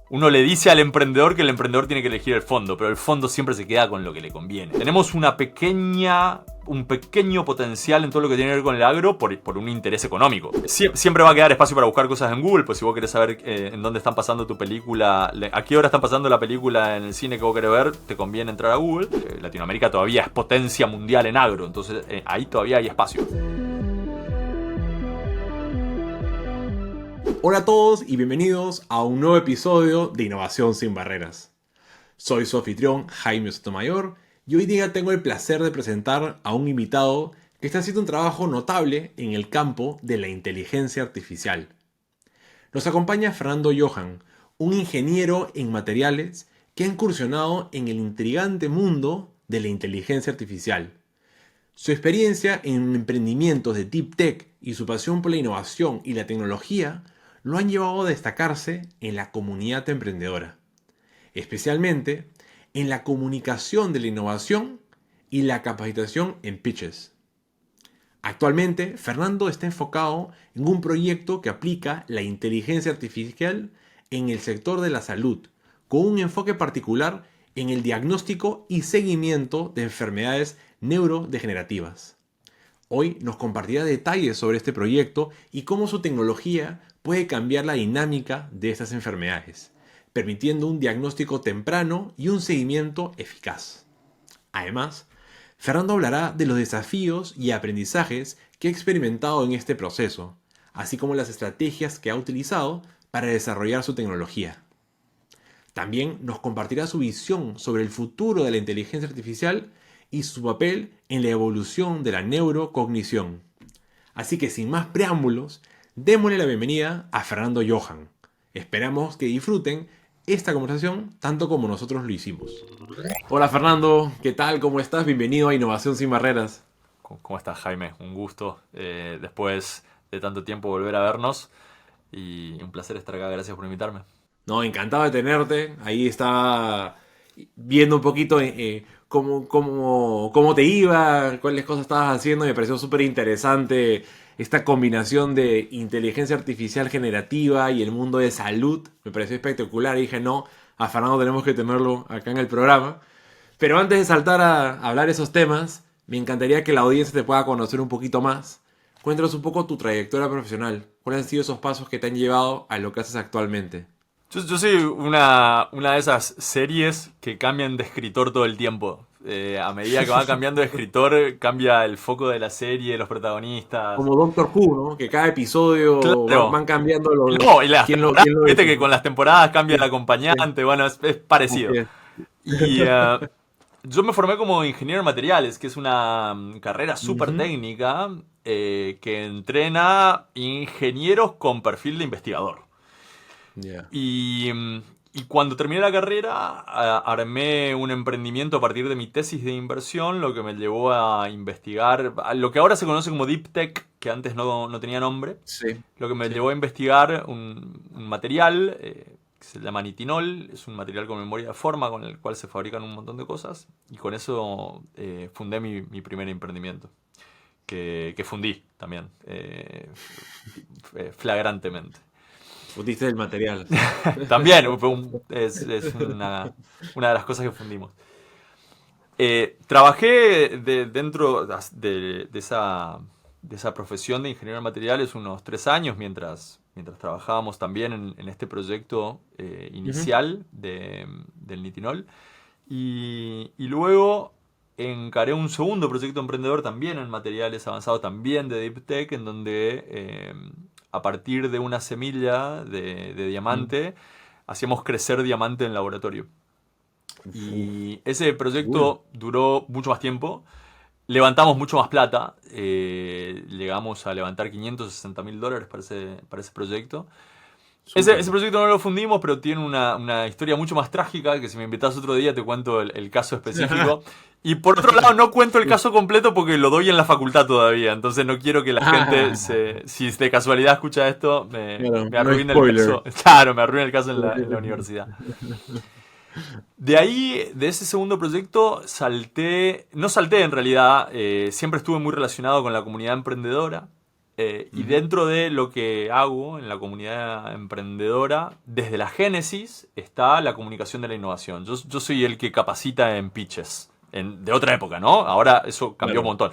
Uno le dice al emprendedor que el emprendedor tiene que elegir el fondo, pero el fondo siempre se queda con lo que le conviene. Tenemos un pequeño potencial en todo lo que tiene que ver con el agro por un interés económico. Siempre va a quedar espacio para buscar cosas en Google, pues si vos querés saber en dónde están pasando tu película, a qué hora están pasando la película en el cine que vos querés ver, te conviene entrar a Google. Latinoamérica todavía es potencia mundial en agro, entonces ahí todavía hay espacio. Hola a todos y bienvenidos a un nuevo episodio de Innovación sin Barreras. Soy su anfitrión Jaime Sotomayor y hoy día tengo el placer de presentar a un invitado que está haciendo un trabajo notable en el campo de la inteligencia artificial. Nos acompaña Fernando Johan, un ingeniero en materiales que ha incursionado en el intrigante mundo de la inteligencia artificial. Su experiencia en emprendimientos de Deep Tech y su pasión por la innovación y la tecnología lo han llevado a destacarse en la comunidad emprendedora, especialmente en la comunicación de la innovación y la capacitación en pitches. Actualmente, Fernando está enfocado en un proyecto que aplica la inteligencia artificial en el sector de la salud, con un enfoque particular en el diagnóstico y seguimiento de enfermedades neurodegenerativas. Hoy nos compartirá detalles sobre este proyecto y cómo su tecnología puede cambiar la dinámica de estas enfermedades, permitiendo un diagnóstico temprano y un seguimiento eficaz. Además, Fernando hablará de los desafíos y aprendizajes que ha experimentado en este proceso, así como las estrategias que ha utilizado para desarrollar su tecnología. También nos compartirá su visión sobre el futuro de la inteligencia artificial y su papel en la evolución de la neurocognición. Así que sin más preámbulos, démosle la bienvenida a Fernando Johan. Esperamos que disfruten esta conversación tanto como nosotros lo hicimos. Hola Fernando, ¿qué tal? ¿Cómo estás? Bienvenido a Innovación sin Barreras. ¿Cómo estás, Jaime? Un gusto después de tanto tiempo volver a vernos y un placer estar acá. Gracias por invitarme. No, encantado de tenerte. Ahí está viendo un poquito cómo te iba, cuáles cosas estabas haciendo. Me pareció súper interesante esta combinación de inteligencia artificial generativa y el mundo de salud. Me pareció espectacular y dije, no, a Fernando tenemos que tenerlo acá en el programa. Pero antes de saltar a hablar esos temas, me encantaría que la audiencia te pueda conocer un poquito más. Cuéntanos un poco tu trayectoria profesional. ¿Cuáles han sido esos pasos que te han llevado a lo que haces actualmente? Yo soy una de esas series que cambian de escritor todo el tiempo. A medida que va cambiando de escritor, cambia el foco de la serie, los protagonistas. Como Doctor Who, ¿no? Que cada episodio Claro. van cambiando los... No, y las temporadas, quién lo viste hizo, que ¿no? con las temporadas cambia el Sí, acompañante, bueno, es así parecido. es. Y yo me formé como ingeniero en materiales, que es una carrera súper Ujú. técnica que entrena ingenieros con perfil de investigador. Ya. Y cuando terminé la carrera, armé un emprendimiento a partir de mi tesis de inversión, lo que me llevó a investigar a lo que ahora se conoce como Deep Tech, que antes no tenía nombre, Sí, lo que me sí. llevó a investigar un material que se llama nitinol, es un material con memoria de forma con el cual se fabrican un montón de cosas, y con eso fundé mi primer emprendimiento, que fundí también, flagrantemente. Fundiste el material. También es una de las cosas que fundimos. Trabajé dentro de esa profesión de ingeniero en materiales unos 3 años mientras trabajábamos también en este proyecto Ujú. inicial del nitinol. Y luego encaré un segundo proyecto emprendedor también en materiales avanzados, también de Deep Tech, en donde a partir de una semilla de Mm. diamante hacíamos crecer diamante en laboratorio. Uf, Y ese cool. proyecto duró mucho más tiempo. Levantamos mucho más plata. Llegamos a levantar $560.000 para ese proyecto. Ese Súper. proyecto no lo fundimos, pero tiene una historia mucho más trágica, que si me invitas otro día te cuento el caso específico. Y por otro lado, no cuento el caso completo porque lo doy en la facultad todavía. Entonces no quiero que la gente, Ah, si de casualidad escucha esto, claro, me no arruine el spoiler. caso. Claro, me arruine el caso en la universidad. De ahí, de ese segundo proyecto, no salté en realidad, siempre estuve muy relacionado con la comunidad emprendedora. Y dentro de lo que hago en la comunidad emprendedora, desde la génesis está la comunicación de la innovación. Yo soy el que capacita en pitches, de otra época, ¿no? Ahora eso cambió un Claro. montón.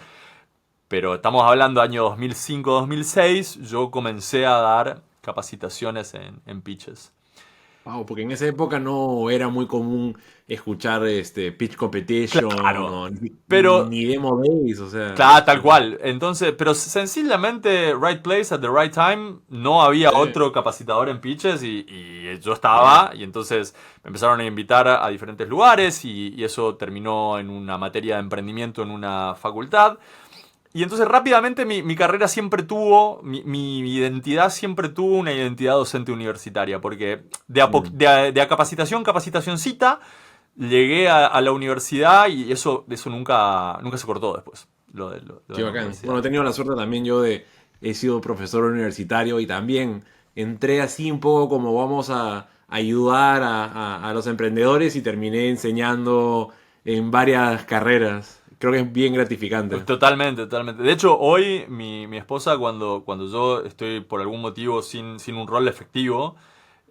Pero estamos hablando año 2005-2006, yo comencé a dar capacitaciones en pitches. Wow, porque en esa época no era muy común escuchar pitch competition Claro, o pero ni demo days, o sea, claro, tal cual. Entonces, pero sencillamente, right place at the right time, no había sí, otro capacitador en pitches y yo estaba, y entonces me empezaron a invitar a diferentes lugares y eso terminó en una materia de emprendimiento en una facultad. Y entonces rápidamente mi carrera siempre tuvo, mi identidad siempre tuvo una identidad docente universitaria, porque mm, de a capacitacioncita, llegué a la universidad y eso nunca se cortó después, lo de qué la bacán. Bueno, universidad. he tenido la suerte también yo he sido profesor universitario y también entré así un poco como vamos a ayudar a los emprendedores y terminé enseñando en varias carreras. Creo que es bien gratificante. Totalmente, totalmente. De hecho, hoy mi esposa, cuando yo estoy por algún motivo sin un rol efectivo,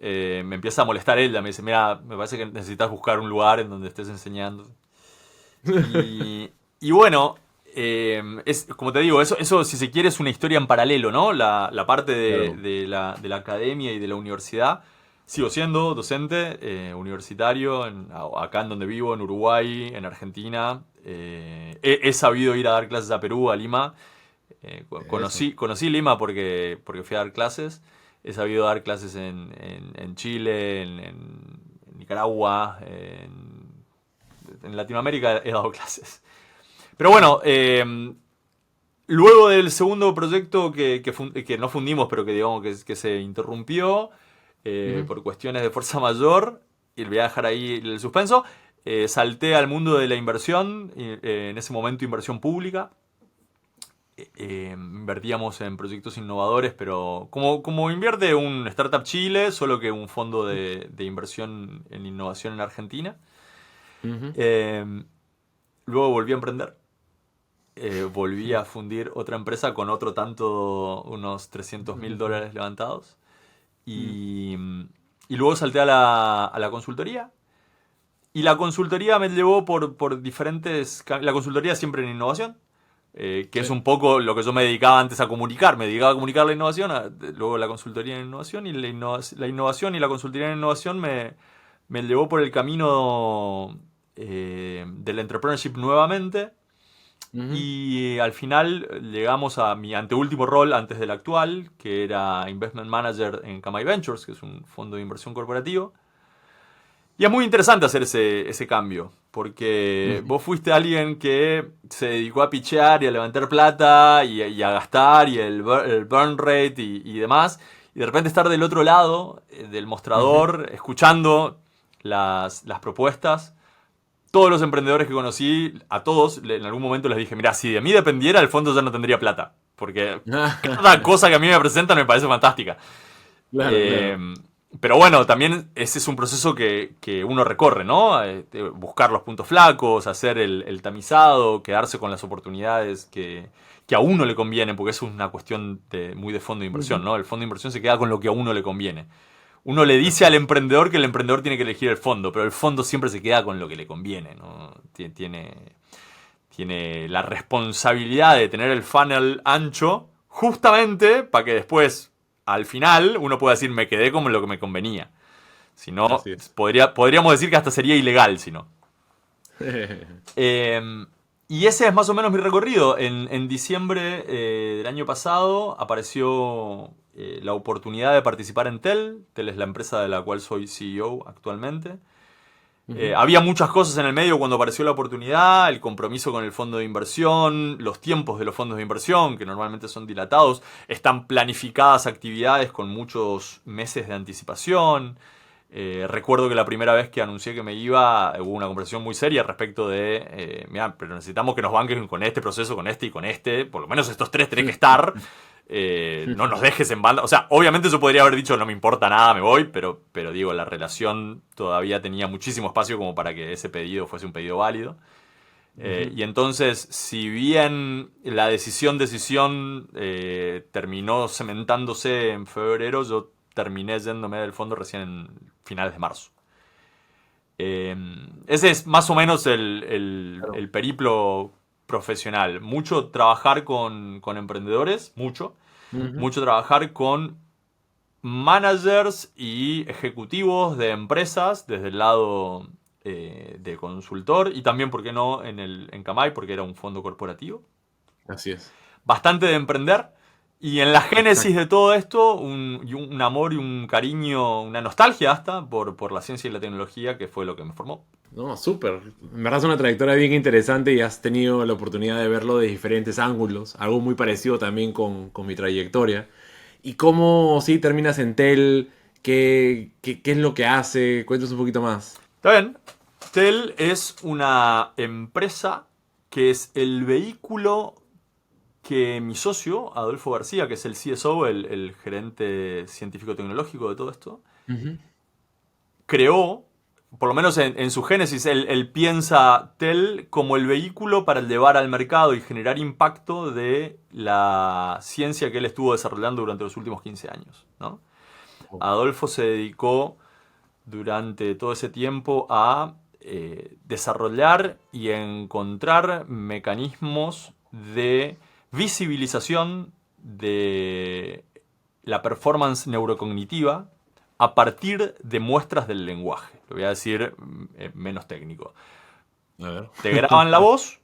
me empieza a molestar ella. Me dice, mira, me parece que necesitas buscar un lugar en donde estés enseñando. Y bueno, es, como te digo, eso si se quiere es una historia en paralelo, ¿no? La parte Claro. de la academia y de la universidad. Sigo siendo docente universitario acá en donde vivo, en Uruguay, en Argentina. He sabido ir a dar clases a Perú, a Lima. Eso. Conocí Lima porque fui a dar clases. He sabido dar clases en Chile, en Nicaragua, en Latinoamérica he dado clases. Pero bueno, luego del segundo proyecto que no fundimos, pero que digamos que se interrumpió Ujú. por cuestiones de fuerza mayor, y voy a dejar ahí el suspenso, salté al mundo de la inversión, en ese momento inversión pública. Invertíamos en proyectos innovadores, pero como invierte un Startup Chile, solo que un fondo de inversión en innovación en Argentina. Ujú. Eh, Luego volví a emprender. Volví a fundir otra empresa con otro tanto, unos $300.000 levantados. Mm. Y, y luego salté a la consultoría. Y la consultoría me llevó por diferentes... La consultoría siempre en innovación, que es Sí. un poco lo que yo me dedicaba antes a comunicar. Me dedicaba a comunicar la innovación, luego la consultoría en innovación. Y la innovación y la consultoría en innovación me llevó por el camino del entrepreneurship nuevamente. Ujú. Y al final llegamos a mi anteúltimo rol antes del actual, que era Investment Manager en Kamai Ventures, que es un fondo de inversión corporativo. Y es muy interesante hacer ese cambio, porque Ujú. vos fuiste alguien que se dedicó a pichear y a levantar plata y a gastar y el burn rate y demás, y de repente estar del otro lado del Ujú. mostrador, escuchando las propuestas. Todos los emprendedores que conocí, a todos, en algún momento les dije, mira, si de mí dependiera, el fondo ya no tendría plata, porque cada cosa que a mí me presentan me parece fantástica. Claro, Eh, claro. pero bueno, también ese es un proceso que uno recorre, ¿no? Buscar los puntos flacos, hacer el tamizado, quedarse con las oportunidades que a uno le convienen, porque eso es una cuestión muy de fondo de inversión, Ujú. ¿no? El fondo de inversión se queda con lo que a uno le conviene. Uno le dice Así al es. emprendedor que el emprendedor tiene que elegir el fondo, pero el fondo siempre se queda con lo que le conviene, ¿no? Tiene la responsabilidad de tener el funnel ancho justamente para que después, al final, uno pueda decir me quedé con lo que me convenía. Si no, Así es. podríamos decir que hasta sería ilegal si no. Eh, y ese es más o menos mi recorrido. En diciembre del año pasado apareció la oportunidad de participar en Tel. Tel es la empresa de la cual soy CEO actualmente. Ujú. Había muchas cosas en el medio cuando apareció la oportunidad, el compromiso con el fondo de inversión, los tiempos de los fondos de inversión, que normalmente son dilatados, están planificadas actividades con muchos meses de anticipación. Recuerdo que la primera vez que anuncié que me iba, hubo una conversación muy seria respecto de, mira, pero necesitamos que nos banquen con este proceso, con este y con este, por lo menos estos tres tenés que estar, no nos dejes en banda. O sea, obviamente yo podría haber dicho no me importa nada, me voy, pero digo, la relación todavía tenía muchísimo espacio como para que ese pedido fuese un pedido válido. Y entonces, si bien la decisión terminó cementándose en febrero, yo terminé yéndome del fondo recién en finales de marzo. Ese es más o menos Claro. el periplo profesional. Mucho trabajar con emprendedores, mucho. Ujú. Mucho trabajar con managers y ejecutivos de empresas desde el lado de consultor y también, ¿por qué no?, en Camay, porque era un fondo corporativo. Así es. Bastante de emprender. Y en la génesis Exacto. de todo esto, un amor y un cariño, una nostalgia hasta por la ciencia y la tecnología, que fue lo que me formó. No, súper. En verdad es una trayectoria bien interesante y has tenido la oportunidad de verlo de diferentes ángulos. Algo muy parecido también con mi trayectoria. ¿Y cómo, sí, terminas en Tel? ¿Qué es lo que hace? Cuéntanos un poquito más. Está bien. Tel es una empresa que es el vehículo que mi socio, Adolfo García, que es el CSO, el gerente científico-tecnológico de todo esto, Ujú. creó, por lo menos en su génesis, él piensa Tel como el vehículo para llevar al mercado y generar impacto de la ciencia que él estuvo desarrollando durante los últimos 15 años, ¿no? Oh. Adolfo se dedicó durante todo ese tiempo a desarrollar y encontrar mecanismos de visibilización de la performance neurocognitiva a partir de muestras del lenguaje. Lo voy a decir menos técnico. A ver. Te graban la voz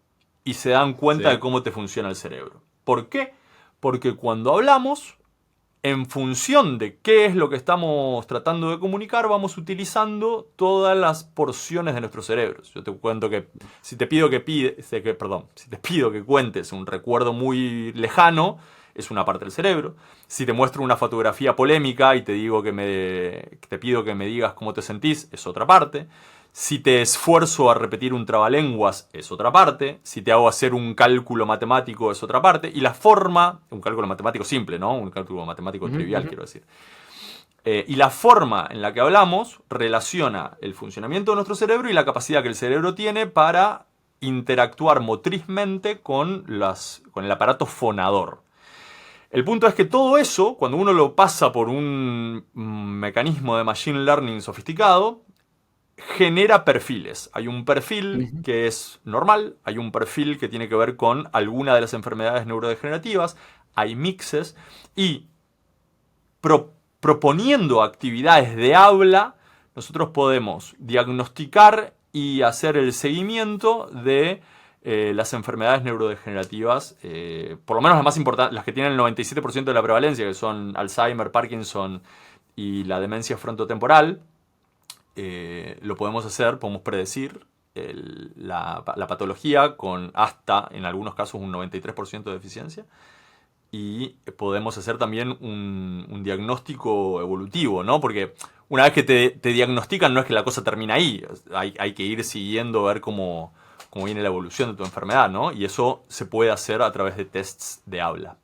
y se dan cuenta de Sí. cómo te funciona el cerebro. ¿Por qué? Porque cuando hablamos, en función de qué es lo que estamos tratando de comunicar, vamos utilizando todas las porciones de nuestros cerebros. Yo te cuento que si te pido si te pido que cuentes un recuerdo muy lejano, es una parte del cerebro. Si te muestro una fotografía polémica y te digo te pido que me digas cómo te sentís, es otra parte. Si te esfuerzo a repetir un trabalenguas, es otra parte. Si te hago hacer un cálculo matemático, es otra parte. Y la forma, un cálculo matemático simple, ¿no? Un cálculo matemático Ujú, trivial, ujú. quiero decir. Y la forma en la que hablamos relaciona el funcionamiento de nuestro cerebro y la capacidad que el cerebro tiene para interactuar motrizmente con el aparato fonador. El punto es que todo eso, cuando uno lo pasa por un mecanismo de machine learning sofisticado, genera perfiles. Hay un perfil Ujú. que es normal, hay un perfil que tiene que ver con alguna de las enfermedades neurodegenerativas, hay mixes y proponiendo actividades de habla, nosotros podemos diagnosticar y hacer el seguimiento de las enfermedades neurodegenerativas, por lo menos las más importantes, las que tienen el 97% de la prevalencia, que son Alzheimer, Parkinson y la demencia frontotemporal. Lo podemos hacer, podemos predecir la patología con hasta, en algunos casos, un 93% de eficiencia. Y podemos hacer también un diagnóstico evolutivo, ¿no? Porque una vez que te diagnostican, no es que la cosa termina ahí. Hay que ir siguiendo, ver cómo viene la evolución de tu enfermedad, ¿no? Y eso se puede hacer a través de tests de habla.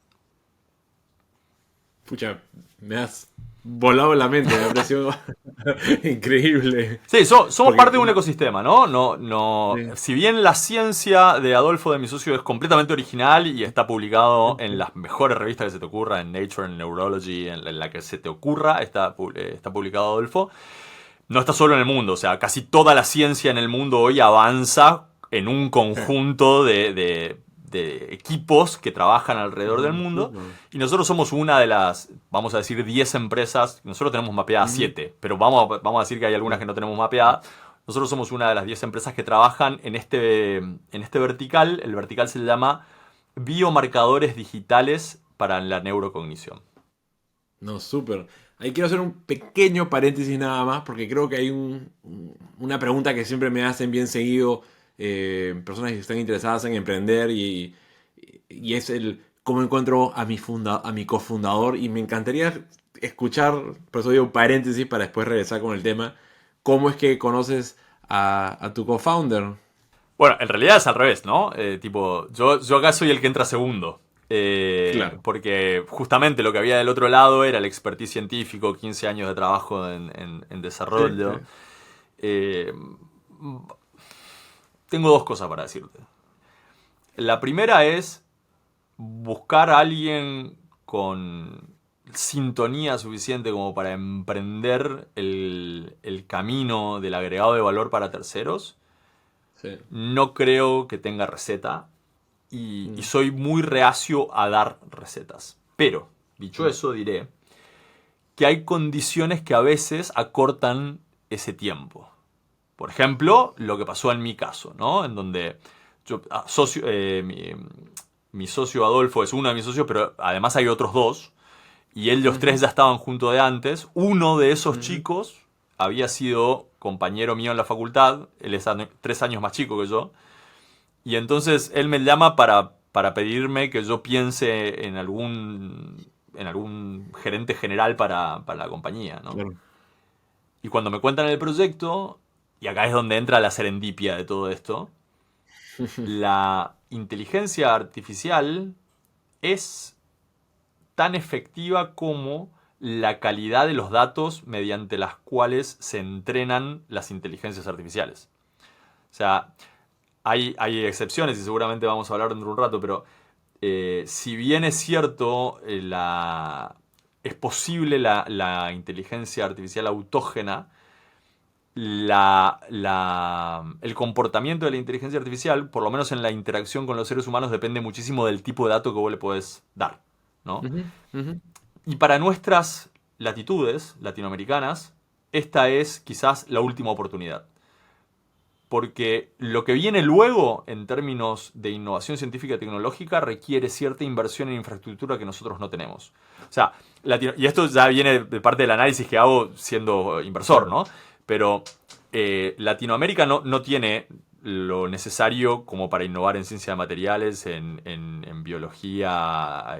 Pucha, me has volado la mente, me ha parecido increíble. Sí, somos Porque, parte de un ecosistema, ¿no? No, no. sí. Si bien la ciencia de Adolfo, de mi socio, es completamente original y está publicado en las mejores revistas que se te ocurra, en Nature, en Neurology, en la que se te ocurra, está publicado Adolfo, no está solo en el mundo. O sea, casi toda la ciencia en el mundo hoy avanza en un conjunto de equipos que trabajan alrededor del No, mundo. súper. Y nosotros somos una de las, vamos a decir, 10 empresas. Nosotros tenemos mapeadas Ujú. 7, pero vamos a decir que hay algunas que no tenemos mapeadas. Nosotros somos una de las 10 empresas que trabajan en este vertical. El vertical se llama biomarcadores digitales para la neurocognición. No, súper. Ahí quiero hacer un pequeño paréntesis nada más, porque creo que hay una pregunta que siempre me hacen bien seguido personas que están interesadas en emprender y es el cómo encuentro a mi cofundador y me encantaría escuchar, por eso digo paréntesis para después regresar con el tema, cómo es que conoces a tu cofounder. Bueno, en realidad es al revés, ¿no? Tipo, yo acá soy el que entra segundo. Claro. Porque justamente lo que había del otro lado era el expertise científico, 15 años de trabajo en Sí, sí. desarrollo. Eh, Tengo dos cosas para decirte. La primera es buscar a alguien con sintonía suficiente como para emprender el camino del agregado de valor para terceros. Sí. No creo que tenga receta y soy muy reacio a dar recetas. Pero, dicho eso, diré que hay condiciones que a veces acortan ese tiempo. Por ejemplo, lo que pasó en mi caso, ¿no? En donde yo, mi socio Adolfo es uno de mis socios, pero además hay otros dos. Y él, los tres ya estaban juntos de antes. Uno de esos chicos había sido compañero mío en la facultad. Él es 3 años más chico que yo. Y entonces él me llama para pedirme que yo piense en algún gerente general para la compañía, ¿no? Claro. Y cuando me cuentan el proyecto, y acá es donde entra la serendipia de todo esto, la inteligencia artificial es tan efectiva como la calidad de los datos mediante las cuales se entrenan las inteligencias artificiales. O sea, hay excepciones y seguramente vamos a hablar dentro de un rato, pero si bien es cierto, es posible la inteligencia artificial autógena, el comportamiento de la inteligencia artificial, por lo menos en la interacción con los seres humanos, depende muchísimo del tipo de dato que vos le podés dar, ¿no? Y para nuestras latitudes latinoamericanas, esta es quizás la última oportunidad. Porque lo que viene luego, en términos de innovación científica y tecnológica, requiere cierta inversión en infraestructura que nosotros no tenemos. O sea, y esto ya viene de parte del análisis que hago siendo inversor, ¿no? Pero Latinoamérica no tiene lo necesario como para innovar en ciencia de materiales, en biología,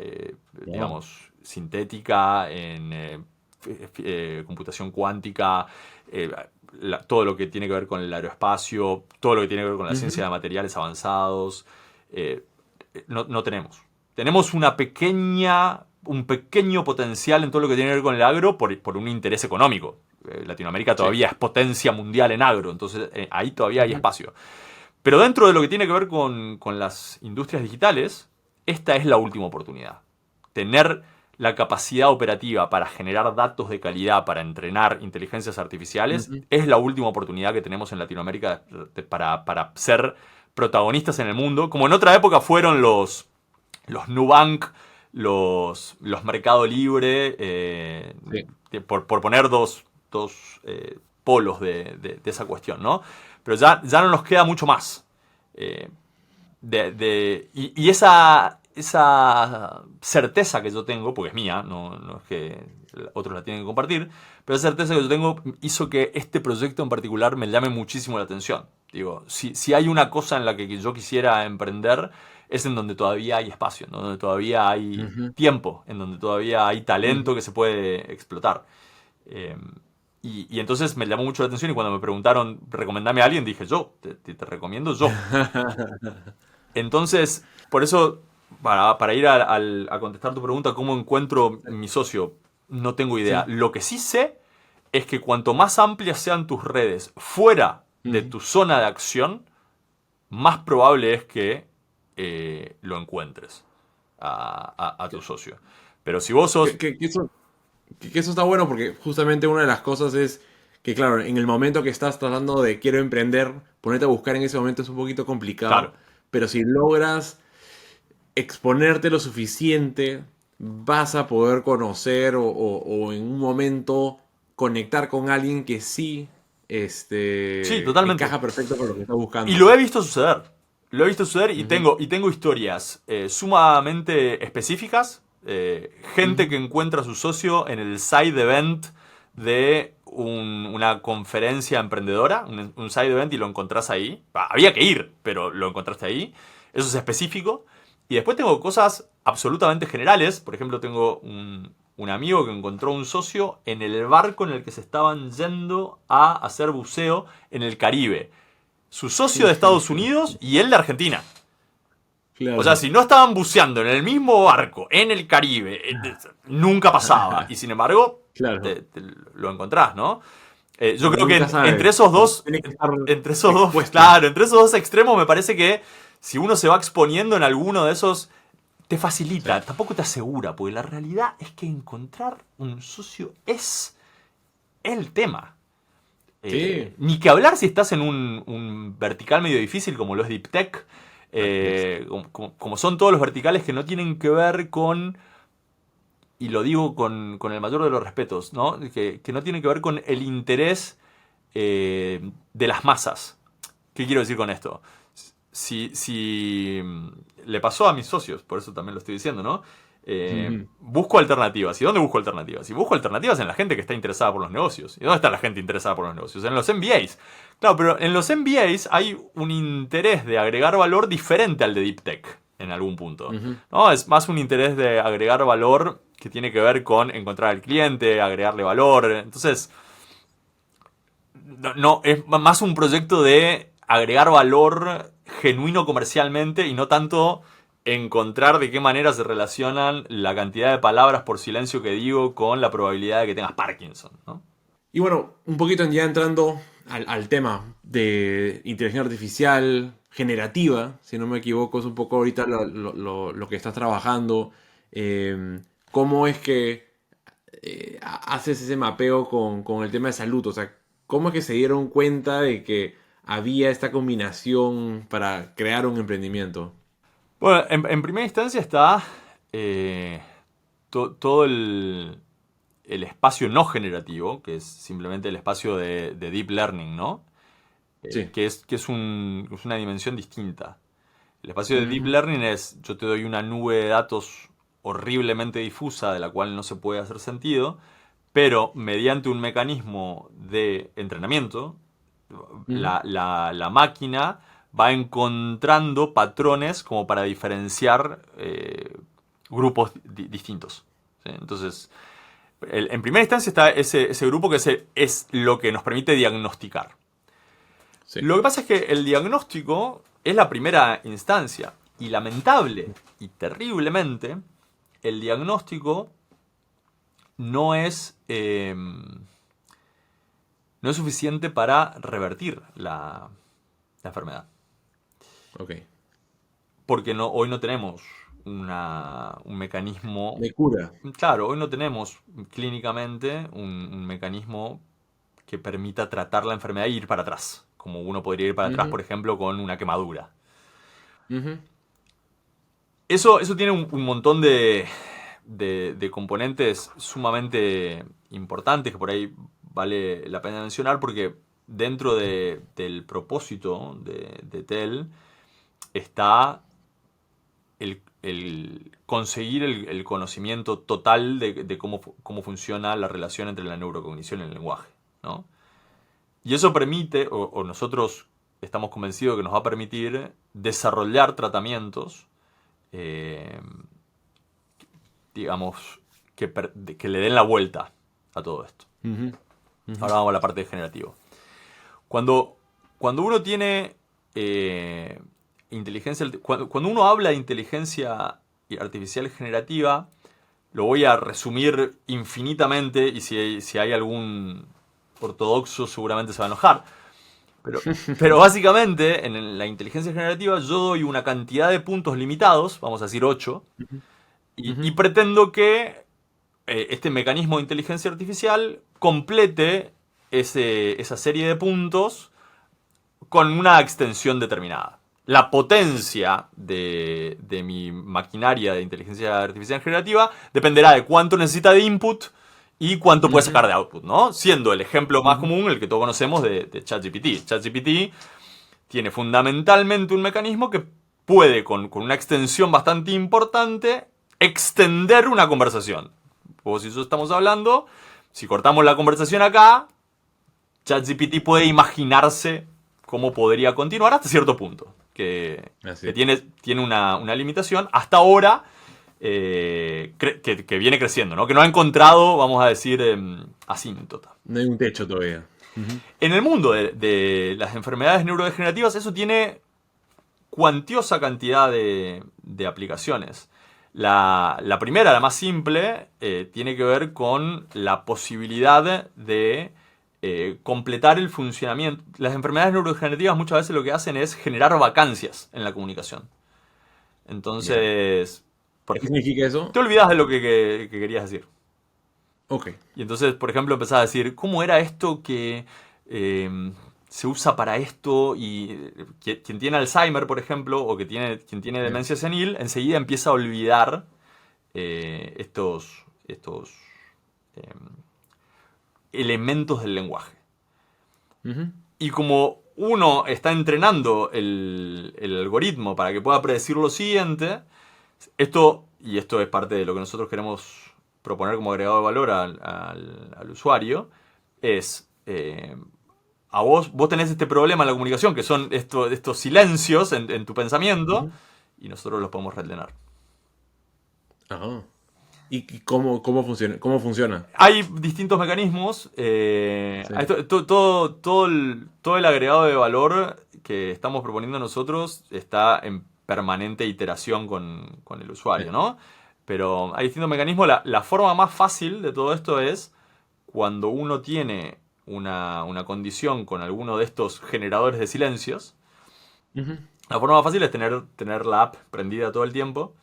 digamos, sintética, en computación cuántica, todo lo que tiene que ver con el aeroespacio, todo lo que tiene que ver con la ciencia de materiales avanzados. No tenemos. Tenemos un pequeño potencial en todo lo que tiene que ver con el agro por un interés económico. Latinoamérica todavía es potencia mundial en agro, entonces ahí todavía hay espacio. Pero dentro de lo que tiene que ver con las industrias digitales, esta es la última oportunidad. Tener la capacidad operativa para generar datos de calidad, para entrenar inteligencias artificiales, es la última oportunidad que tenemos en Latinoamérica para ser protagonistas en el mundo, como en otra época fueron los Nubank, los Mercado Libre, por poner dos polos de esa cuestión, ¿no? Pero ya no nos queda mucho más. Y esa certeza que yo tengo, porque es mía, no es que otros la tienen que compartir, pero esa certeza que yo tengo hizo que este proyecto en particular me llame muchísimo la atención. Digo, si hay una cosa en la que yo quisiera emprender, es en donde todavía hay espacio, ¿no? Donde todavía hay tiempo, en donde todavía hay talento que se puede explotar. Y entonces me llamó mucho la atención y cuando me preguntaron, recomendame a alguien, dije, te recomiendo yo. Entonces, por eso, para ir a contestar tu pregunta, ¿cómo encuentro mi socio? No tengo idea. Sí. Lo que sí sé es que cuanto más amplias sean tus redes fuera de tu zona de acción, más probable es que lo encuentres a tu socio. Pero si vos sos... Que eso está bueno porque justamente una de las cosas es que, claro, en el momento que estás tratando de quiero emprender, ponerte a buscar en ese momento es un poquito complicado. Claro. Pero si logras exponerte lo suficiente, vas a poder conocer o en un momento conectar con alguien que sí, sí, totalmente encaja perfecto con lo que estás buscando. Y lo he visto suceder. Y tengo historias sumamente específicas. Gente que encuentra a su socio en el side event de una conferencia emprendedora, un side event, y lo encontrás ahí. Había que ir, pero lo encontraste ahí. Eso es específico. Y después tengo cosas absolutamente generales. Por ejemplo, tengo un amigo que encontró un socio en el barco en el que se estaban yendo a hacer buceo en el Caribe. Su socio de Estados Unidos y él de Argentina. Claro. O sea, si no estaban buceando en el mismo barco, en el Caribe, nunca pasaba. Y sin embargo, claro, lo encontrás, ¿no? Yo creo que entre esos dos extremos me parece que si uno se va exponiendo en alguno de esos, te facilita, tampoco te asegura, porque la realidad es que encontrar un socio es el tema. Sí. Ni que hablar si estás en un vertical medio difícil como lo es Deep Tech, como son todos los verticales que no tienen que ver con, y lo digo con el mayor de los respetos, ¿no? Que no tienen que ver con el interés de las masas. ¿Qué quiero decir con esto? Si le pasó a mis socios, por eso también lo estoy diciendo, ¿no? Busco alternativas. ¿Y dónde busco alternativas? Y busco alternativas en la gente que está interesada por los negocios. ¿Y dónde está la gente interesada por los negocios? En los MBAs. Claro, pero en los MBAs hay un interés de agregar valor diferente al de Deep Tech en algún punto. ¿No? Es más un interés de agregar valor que tiene que ver con encontrar al cliente, agregarle valor. Entonces, no, es más un proyecto de agregar valor genuino comercialmente y no tanto encontrar de qué manera se relacionan la cantidad de palabras por silencio que digo con la probabilidad de que tengas Parkinson, ¿no? Y bueno, un poquito ya entrando al tema de inteligencia artificial generativa, si no me equivoco, es un poco ahorita lo que estás trabajando. ¿Cómo es que haces ese mapeo con el tema de salud? O sea, ¿cómo es que se dieron cuenta de que había esta combinación para crear un emprendimiento? Bueno, en primera instancia está todo el espacio no generativo, que es simplemente el espacio de deep learning, ¿no? Sí. Que es una dimensión distinta. El espacio de deep Ujú, learning es, yo te doy una nube de datos horriblemente difusa de la cual no se puede hacer sentido, pero mediante un mecanismo de entrenamiento, ujú, la máquina va encontrando patrones como para diferenciar grupos distintos. ¿Sí? Entonces, en primera instancia está ese grupo que es lo que nos permite diagnosticar. sí. Lo que pasa es que el diagnóstico es la primera instancia y lamentable y terriblemente el diagnóstico no es, no es suficiente para revertir la enfermedad. Ok. Porque hoy no tenemos un mecanismo. De cura. Claro, hoy no tenemos clínicamente un mecanismo que permita tratar la enfermedad e ir para atrás. Como uno podría ir para atrás, Ujú, por ejemplo, con una quemadura. ujú, Eso tiene un montón de componentes sumamente importantes que por ahí vale la pena mencionar porque dentro del propósito de TEL está el conseguir el conocimiento total de cómo funciona la relación entre la neurocognición y el lenguaje, ¿no? Y eso permite, o nosotros estamos convencidos que nos va a permitir desarrollar tratamientos, eh, digamos, que le den la vuelta a todo esto. ujú, ujú. Ahora vamos a la parte de generativo. Cuando, cuando uno tiene inteligencia, cuando uno habla de inteligencia artificial generativa, lo voy a resumir infinitamente y si hay algún ortodoxo seguramente se va a enojar. Pero básicamente en la inteligencia generativa yo doy una cantidad de puntos limitados, vamos a decir 8, Ujú, y ujú, pretendo que este mecanismo de inteligencia artificial complete esa serie de puntos con una extensión determinada. La potencia de mi maquinaria de inteligencia artificial generativa dependerá de cuánto necesita de input y cuánto puede ujú, sacar de output, ¿no? Siendo el ejemplo más ujú, común el que todos conocemos de ChatGPT. ChatGPT tiene fundamentalmente un mecanismo que puede, con una extensión bastante importante, extender una conversación. O si eso estamos hablando, si cortamos la conversación acá, ChatGPT puede imaginarse cómo podría continuar hasta cierto punto. Así Que es. tiene una limitación. Hasta ahora, que viene creciendo, ¿no? Que no ha encontrado, vamos a decir, asíntota. No hay un techo todavía. Ujú, En el mundo de las enfermedades neurodegenerativas, eso tiene cuantiosa cantidad de aplicaciones. La primera, la más simple, tiene que ver con la posibilidad de completar el funcionamiento. Las enfermedades neurodegenerativas muchas veces lo que hacen es generar vacancias en la comunicación. Ya. Entonces, por ¿Qué ejemplo, significa eso? te olvidas de lo que querías decir. Ok. Y entonces, por ejemplo, empezás a decir, ¿cómo era esto que eh, se usa para esto? Y quien tiene Alzheimer, por ejemplo, o quien tiene Ya. demencia senil, enseguida empieza a olvidar estos eh, elementos del lenguaje. Ujú. Y como uno está entrenando el algoritmo para que pueda predecir lo siguiente, y esto es parte de lo que nosotros queremos proponer como agregado de valor al usuario, es a vos tenés este problema en la comunicación, que son estos silencios en tu pensamiento, Ujú. y nosotros los podemos rellenar. Ajá. ¿Y cómo funciona? ¿Cómo funciona? Hay distintos mecanismos. Sí. Todo el agregado de valor que estamos proponiendo nosotros está en permanente iteración con el usuario, Ya. ¿no? Pero hay distintos mecanismos. La forma más fácil de todo esto es cuando uno tiene una condición con alguno de estos generadores de silencios. Ujú. La forma más fácil es tener la app prendida todo el tiempo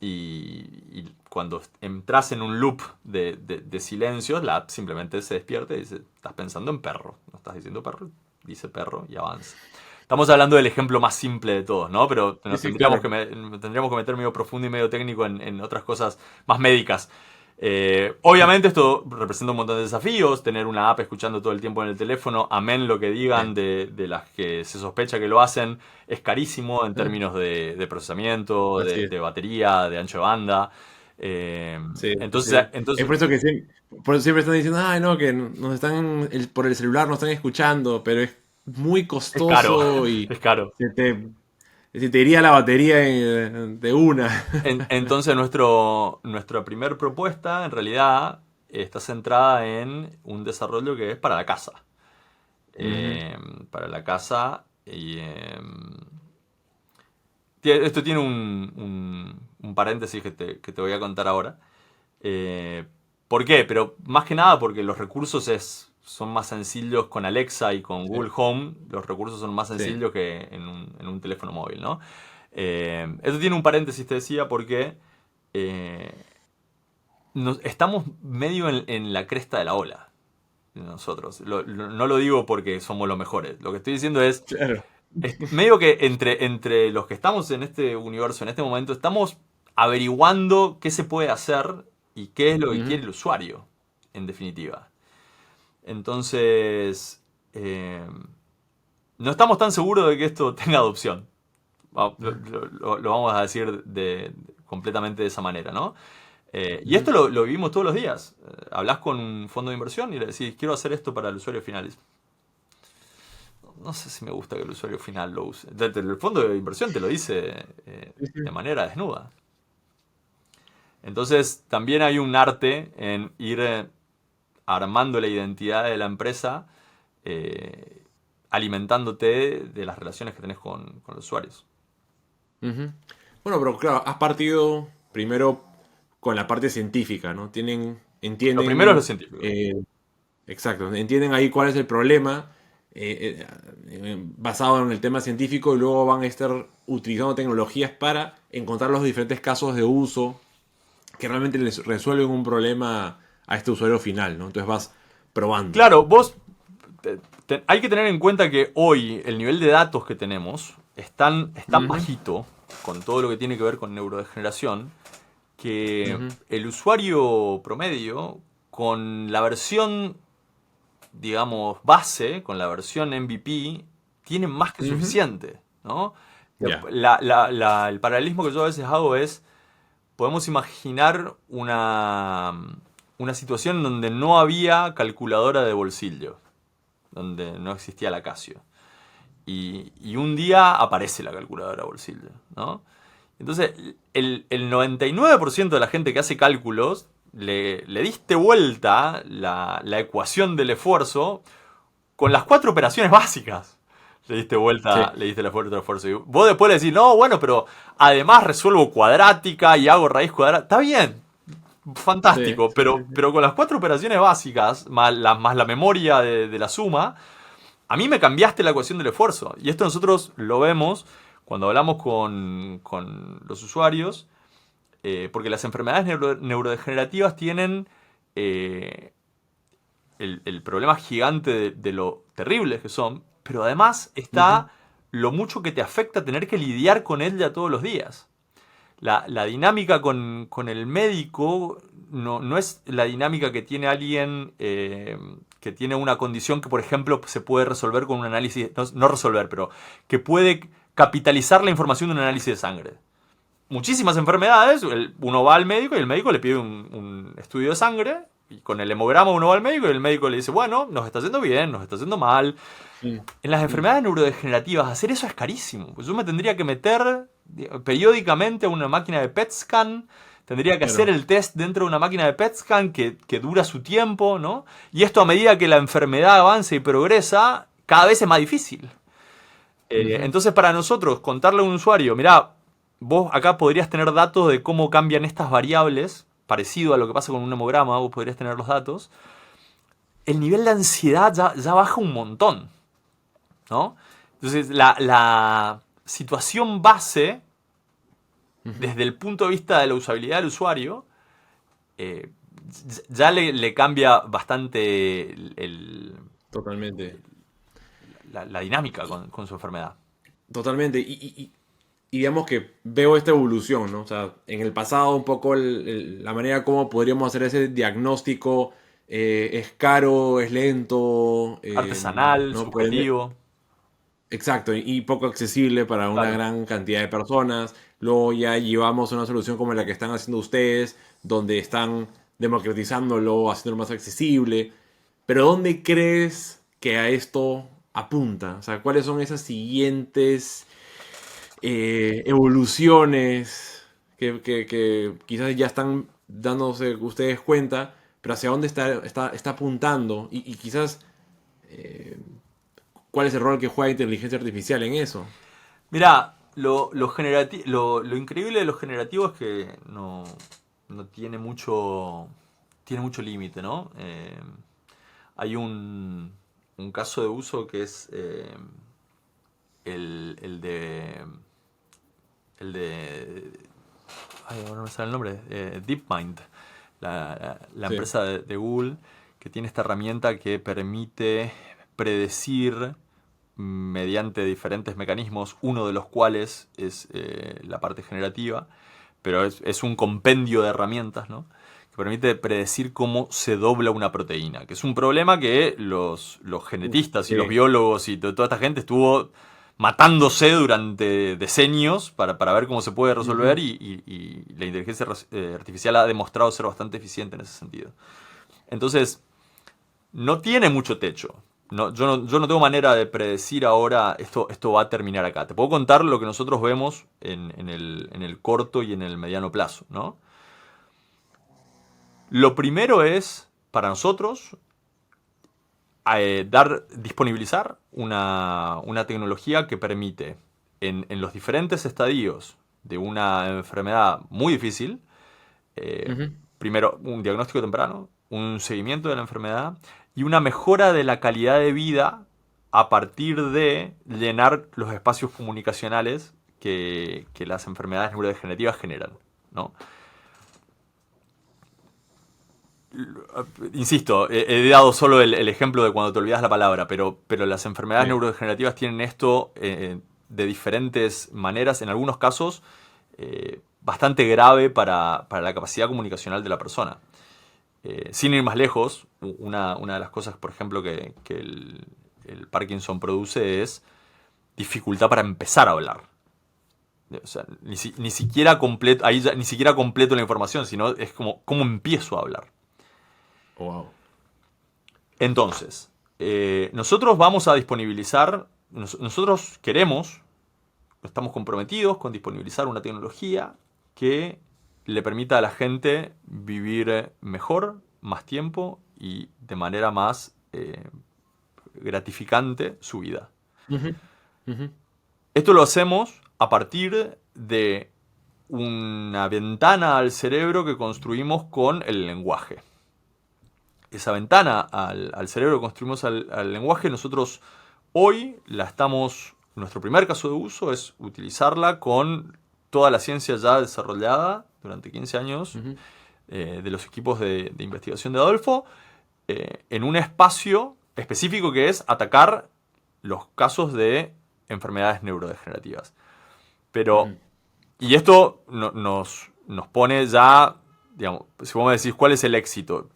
y cuando entras en un loop de silencios, la app simplemente se despierta y dice, estás pensando en perro, no estás diciendo perro, dice perro y avanza. Estamos hablando del ejemplo más simple de todos, ¿no? Pero Sí, nos sí, tendríamos claro. que, tendríamos que meter medio profundo y medio técnico en otras cosas más médicas. Obviamente esto representa un montón de desafíos, tener una app escuchando todo el tiempo en el teléfono, amén lo que digan Sí. de las que se sospecha que lo hacen, es carísimo en Ah, términos de procesamiento, así es. de batería, de ancho de banda. Sí, sí, Entonces, sí. Es entonces, por eso que por eso siempre están diciendo, ay, no, que nos están, por el celular nos están escuchando, pero es muy es caro, costoso y es caro. se te, se te iría la batería de una. Entonces nuestra primer propuesta en realidad está centrada en un desarrollo que es para la casa. Ujú. Para la casa y esto tiene un paréntesis que te voy a contar ahora. Eh, ¿Por qué? Pero más que nada porque los recursos son más sencillos con Alexa y con Sí, Google Home. Los recursos son más sí. sencillos que en un teléfono móvil, ¿no? Esto tiene un paréntesis, te decía, porque eh, estamos medio en la cresta de la ola nosotros. No lo digo porque somos los mejores. Lo que estoy diciendo Claro. es medio que entre los que estamos en este universo en este momento, estamos averiguando qué se puede hacer y qué es lo que Ujú. quiere el usuario, en definitiva. Entonces, no estamos tan seguros de que esto tenga adopción. Lo vamos a decir completamente de esa manera, ¿no? Y Ujú. esto lo vivimos todos los días. Hablas con un fondo de inversión y le decís, quiero hacer esto para el usuario final. No sé si me gusta que el usuario final lo use. El fondo de inversión te lo dice Sí, de sí. manera desnuda. Entonces, también hay un arte en ir armando la identidad de la empresa, eh, alimentándote de las relaciones que tenés con los usuarios. Ujú. Bueno, pero claro, has partido primero con la parte científica, ¿no? Lo primero es lo Entienden, científico. exacto, entienden ahí cuál es el problema, basado en el tema científico, y luego van a estar utilizando tecnologías para encontrar los diferentes casos de uso que realmente les resuelven un problema a este usuario final, ¿no? Entonces vas probando. Claro, vos hay que tener en cuenta que hoy el nivel de datos que tenemos es tan Ujú. bajito con todo lo que tiene que ver con neurodegeneración que Ujú. el usuario promedio con la versión, digamos, base, con la versión MVP, tiene más que Ujú. suficiente, ¿no? Ya. El paralelismo que yo a veces hago es, podemos imaginar una situación donde no había calculadora de bolsillo, donde no existía la Casio. Y un día aparece la calculadora de bolsillo, ¿no? Entonces, el 99% de la gente que hace cálculos, le diste vuelta la ecuación del esfuerzo con las cuatro operaciones básicas. Sí. Le diste la vuelta del esfuerzo. Y vos después le decís, no, bueno, pero además resuelvo cuadrática y hago raíz cuadrada. Está bien, Sí, fantástico, sí, sí, pero con las 4 operaciones básicas, más la memoria de la suma, a mí me cambiaste la ecuación del esfuerzo. Y esto nosotros lo vemos cuando hablamos con los usuarios, porque las enfermedades neurodegenerativas tienen el problema gigante de lo terribles que son, pero además ujú, está lo mucho que te afecta tener que lidiar con ella todos los días. La dinámica con el médico no es la dinámica que tiene alguien que tiene una condición que, por ejemplo, se puede resolver con un análisis, no resolver, pero que puede capitalizar la información de un análisis de sangre. Muchísimas enfermedades, uno va al médico y el médico le pide un estudio de sangre, y con el hemograma uno va al médico y el médico le dice, bueno, nos está haciendo bien, nos está haciendo mal. mm, En las mm, enfermedades neurodegenerativas hacer eso es carísimo. Pues yo me tendría que meter periódicamente a una máquina de PET scan, tendría que hacer claro. el test dentro de una máquina de PET scan que dura su tiempo, ¿no? Y esto a medida que la enfermedad avanza y progresa, cada vez es más difícil. Ujú, Entonces para nosotros contarle a un usuario, mirá, vos acá podrías tener datos de cómo cambian estas variables, parecido a lo que pasa con un hemograma, vos podrías tener los datos, el nivel de ansiedad ya baja un montón, ¿no? Entonces, la situación base, ujú, desde el punto de vista de la usabilidad del usuario, eh, ya le cambia bastante totalmente. la dinámica con su enfermedad. Totalmente. Y digamos que veo esta evolución, ¿no? O sea, en el pasado un poco la manera como podríamos hacer ese diagnóstico es caro, es lento, Artesanal, ¿no? subjetivo. Exacto, y poco accesible para una Claro. gran cantidad de personas. Luego ya llevamos una solución como la que están haciendo ustedes, donde están democratizándolo, haciéndolo más accesible. Pero ¿dónde crees que a esto apunta? O sea, ¿cuáles son esas siguientes evoluciones que quizás ya están dándose ustedes cuenta, pero hacia dónde está apuntando? Y quizás, eh, ¿cuál es el rol que juega inteligencia artificial en eso? Mirá, lo increíble de lo generativo es que no tiene mucho límite, ¿no? Hay un caso de uso que es el, el de... El de... Ay, ahora no me sale el nombre. DeepMind, la Sí. empresa de Google, que tiene esta herramienta que permite predecir mediante diferentes mecanismos, uno de los cuales es la parte generativa, pero es un compendio de herramientas, ¿no? Que permite predecir cómo se dobla una proteína, que es un problema que los genetistas y los Sí. biólogos y toda esta gente estuvo matándose durante decenios para ver cómo se puede resolver Ujú. y la inteligencia artificial ha demostrado ser bastante eficiente en ese sentido. Entonces, no tiene mucho techo. Yo no tengo manera de predecir ahora esto va a terminar acá. Te puedo contar lo que nosotros vemos en el corto y en el mediano plazo, ¿no? Lo primero es, para nosotros, disponibilizar una tecnología que permite, en los diferentes estadios de una enfermedad muy difícil, eh, Ujú. primero un diagnóstico temprano, un seguimiento de la enfermedad y una mejora de la calidad de vida a partir de llenar los espacios comunicacionales que las enfermedades neurodegenerativas generan, ¿no? Insisto, he dado solo el ejemplo de cuando te olvidas la palabra, pero las enfermedades Sí. neurodegenerativas tienen esto de diferentes maneras, en algunos casos bastante grave para la capacidad comunicacional de la persona. Sin ir más lejos, una de las cosas, por ejemplo, que el Parkinson produce es dificultad para empezar a hablar. O sea, ni siquiera completo, ahí ni siquiera completo la información, sino es como cómo empiezo a hablar. Wow. Entonces, nosotros vamos a disponibilizar, nosotros queremos, estamos comprometidos con disponibilizar una tecnología que le permita a la gente vivir mejor, más tiempo y de manera más gratificante su vida. Ujú. Ujú. Esto lo hacemos a partir de una ventana al cerebro que construimos con el lenguaje. Esa ventana al cerebro que construimos al lenguaje, nosotros hoy nuestro primer caso de uso es utilizarla con toda la ciencia ya desarrollada durante 15 años de los equipos de investigación de Adolfo, en un espacio específico que es atacar los casos de enfermedades neurodegenerativas. Pero, y esto nos pone ya, digamos, si vos me decís cuál es el éxito,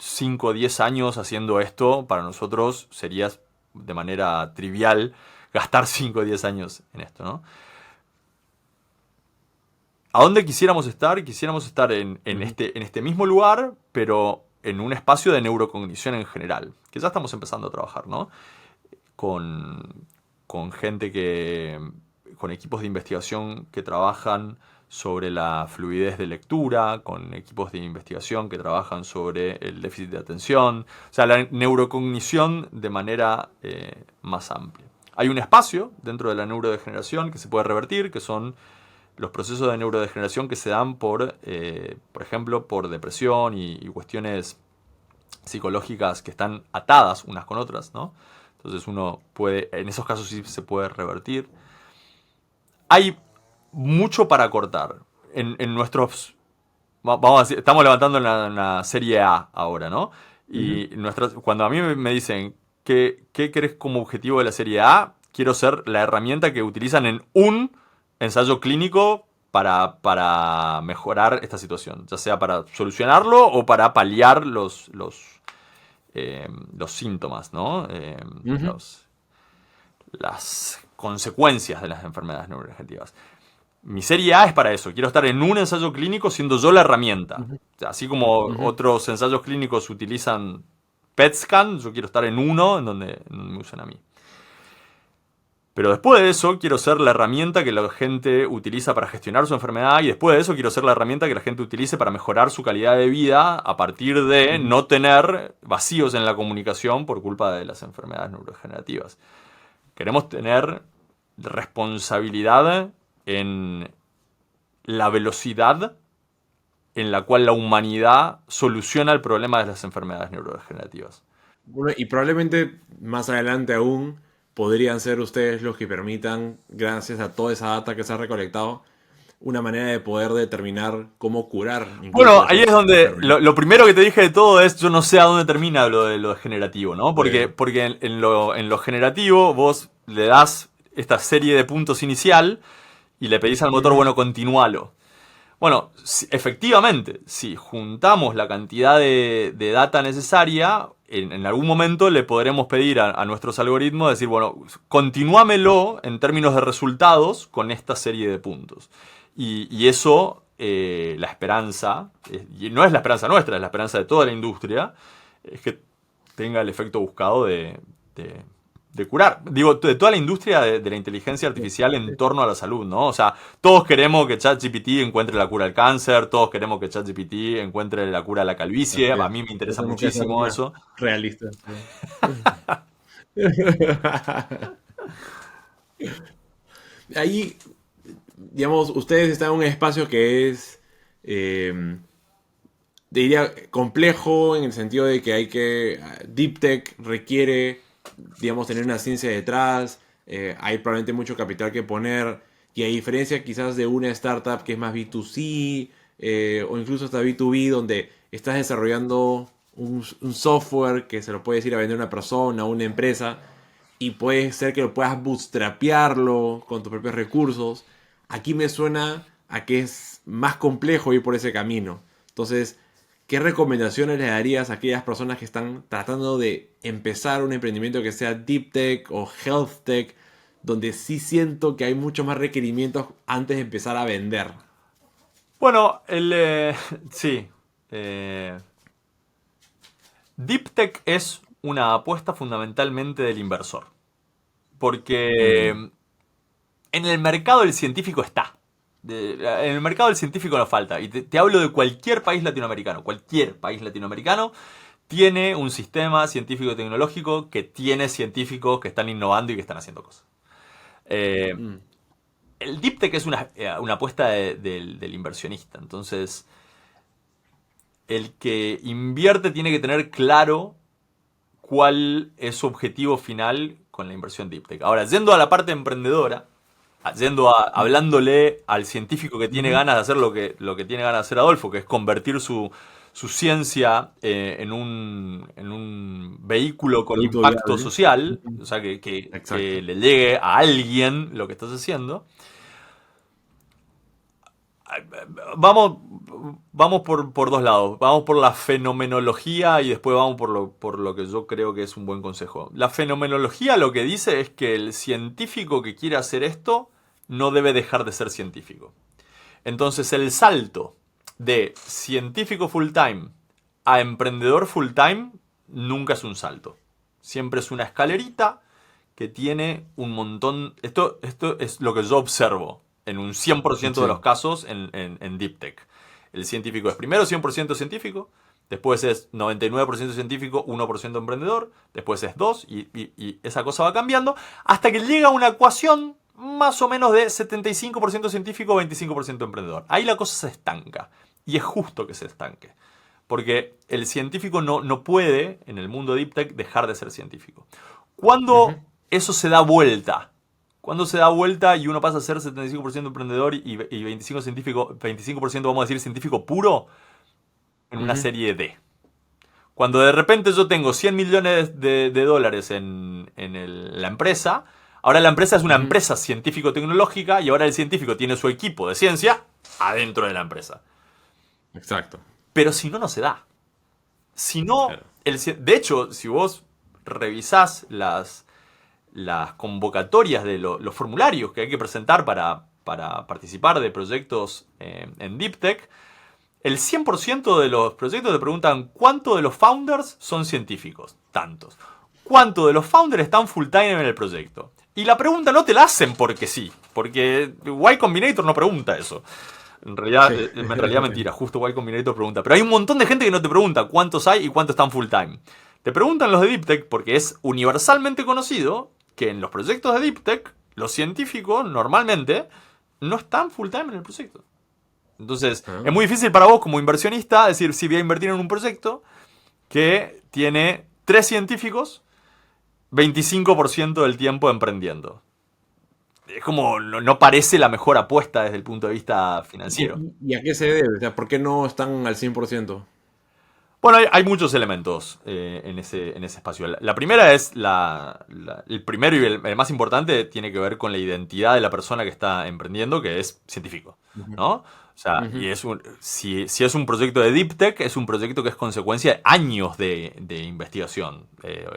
5 o 10 años haciendo esto, para nosotros sería de manera trivial gastar 5 o 10 años en esto, ¿no? ¿A dónde quisiéramos estar? Quisiéramos estar en este mismo lugar, pero en un espacio de neurocognición en general, que ya estamos empezando a trabajar, ¿no? Con gente con equipos de investigación que trabajan sobre la fluidez de lectura, con equipos de investigación que trabajan sobre el déficit de atención, o sea, la neurocognición de manera más amplia. Hay un espacio dentro de la neurodegeneración que se puede revertir, que son los procesos de neurodegeneración que se dan por ejemplo, por depresión y cuestiones psicológicas que están atadas unas con otras, ¿no? Entonces uno puede, en esos casos sí se puede revertir. Hay mucho para cortar. En nuestros, vamos a decir, estamos levantando la serie A ahora, ¿no? Y cuando a mí me dicen, ¿qué querés como objetivo de la serie A? Quiero ser la herramienta que utilizan en un ensayo clínico para mejorar esta situación, ya sea para solucionarlo o para paliar los síntomas, ¿no? Las consecuencias de las enfermedades neurodegenerativas. Mi serie A es para eso. Quiero estar en un ensayo clínico siendo yo la herramienta. O sea, así como otros ensayos clínicos utilizan PET scan, yo quiero estar en uno en donde me usan a mí. Pero después de eso, quiero ser la herramienta que la gente utiliza para gestionar su enfermedad. Y después de eso, quiero ser la herramienta que la gente utilice para mejorar su calidad de vida a partir de no tener vacíos en la comunicación por culpa de las enfermedades neurodegenerativas. Queremos tener responsabilidad en la velocidad en la cual la humanidad soluciona el problema de las enfermedades neurodegenerativas. Bueno, y probablemente más adelante aún podrían ser ustedes los que permitan, gracias a toda esa data que se ha recolectado, una manera de poder determinar cómo curar. Bueno, ahí es donde lo primero que te dije de todo es, yo no sé a dónde termina lo de lo degenerativo, ¿no? Porque en lo generativo vos le das esta serie de puntos inicial y le pedís al motor, bueno, continualo. Bueno, efectivamente, si juntamos la cantidad de data necesaria, en algún momento le podremos pedir a nuestros algoritmos, decir, bueno, continuámelo en términos de resultados con esta serie de puntos. Y eso, la esperanza, y no es la esperanza nuestra, es la esperanza de toda la industria, es que tenga el efecto buscado de curar. Digo, de toda la industria de la inteligencia artificial en torno a la salud, ¿no? O sea, todos queremos que ChatGPT encuentre la cura al cáncer, todos queremos que ChatGPT encuentre la cura a la calvicie. A mí me interesa muchísimo eso. Realista. Ahí, digamos, ustedes están en un espacio que es, diría, complejo en el sentido de que Deep Tech requiere, digamos, tener una ciencia detrás, hay probablemente mucho capital que poner, y a diferencia quizás de una startup que es más B2C, o incluso hasta B2B, donde estás desarrollando un software que se lo puedes ir a vender a una persona, a una empresa, y puede ser que lo puedas bootstrapearlo con tus propios recursos. Aquí me suena a que es más complejo ir por ese camino. Entonces, ¿qué recomendaciones le darías a aquellas personas que están tratando de empezar un emprendimiento que sea Deep Tech o Health Tech, donde sí siento que hay muchos más requerimientos antes de empezar a vender? Bueno, sí. Deep Tech es una apuesta fundamentalmente del inversor. Porque en el mercado el científico está. En el mercado del científico no falta. Y te hablo de cualquier país latinoamericano. Cualquier país latinoamericano tiene un sistema científico-tecnológico que tiene científicos que están innovando y que están haciendo cosas. el deep tech es una apuesta del inversionista. Entonces, el que invierte tiene que tener claro cuál es su objetivo final con la inversión deep tech. Ahora, yendo a la parte emprendedora, hablándole al científico que tiene Ujú. ganas de hacer lo que tiene ganas de hacer Adolfo, que es convertir su ciencia en un vehículo con Producto impacto viable. social, Ujú. o sea, que Exacto. le llegue a alguien lo que estás haciendo. Vamos, vamos por dos lados. Vamos por la fenomenología y después vamos por lo que yo creo que es un buen consejo. La fenomenología lo que dice es que el científico que quiere hacer esto no debe dejar de ser científico. Entonces el salto de científico full time a emprendedor full time nunca es un salto. Siempre es una escalerita que tiene un montón... Esto es lo que yo observo en un 100% de los Sí. casos en Deep Tech. El científico es primero 100% científico, después es 99% científico, 1% emprendedor, después es 2 y esa cosa va cambiando hasta que llega a una ecuación más o menos de 75% científico, 25% emprendedor. Ahí la cosa se estanca y es justo que se estanque. Porque el científico no puede, en el mundo Deep Tech, dejar de ser científico. Ujú. Cuando eso se da vuelta, cuando se da vuelta y uno pasa a ser 75% emprendedor y 25% científico, 25% vamos a decir científico puro, en una Ujú. serie D. Cuando de repente yo tengo 100 millones de dólares en la empresa, ahora la empresa es una Ujú. empresa científico-tecnológica y ahora el científico tiene su equipo de ciencia adentro de la empresa. Exacto. Pero si no, no se da. Si no, Claro. de hecho, si vos revisás las convocatorias de los formularios que hay que presentar para participar de proyectos en Deep Tech, el 100% de los proyectos te preguntan cuánto de los founders son científicos. Tantos. ¿Cuánto de los founders están full time en el proyecto? Y la pregunta no te la hacen porque sí. Porque Y Combinator no pregunta eso. Sí. En realidad mentira, justo Y Combinator pregunta. Pero hay un montón de gente que no te pregunta cuántos hay y cuántos están full time. Te preguntan los de Deep Tech porque es universalmente conocido que en los proyectos de Deep Tech los científicos normalmente no están full time en el proyecto. Entonces, es Ah. muy difícil para vos como inversionista decir si voy a invertir en un proyecto que tiene 3 científicos, 25% del tiempo emprendiendo. Es como, no parece la mejor apuesta desde el punto de vista financiero. ¿Y a qué se debe? O sea, ¿por qué no están al 100%? Bueno, hay muchos elementos en ese espacio. La primera es el primero y el más importante tiene que ver con la identidad de la persona que está emprendiendo, que es científico, Ujú. ¿no? O sea, Ujú. si es un proyecto de Deep Tech, es un proyecto que es consecuencia de años de investigación.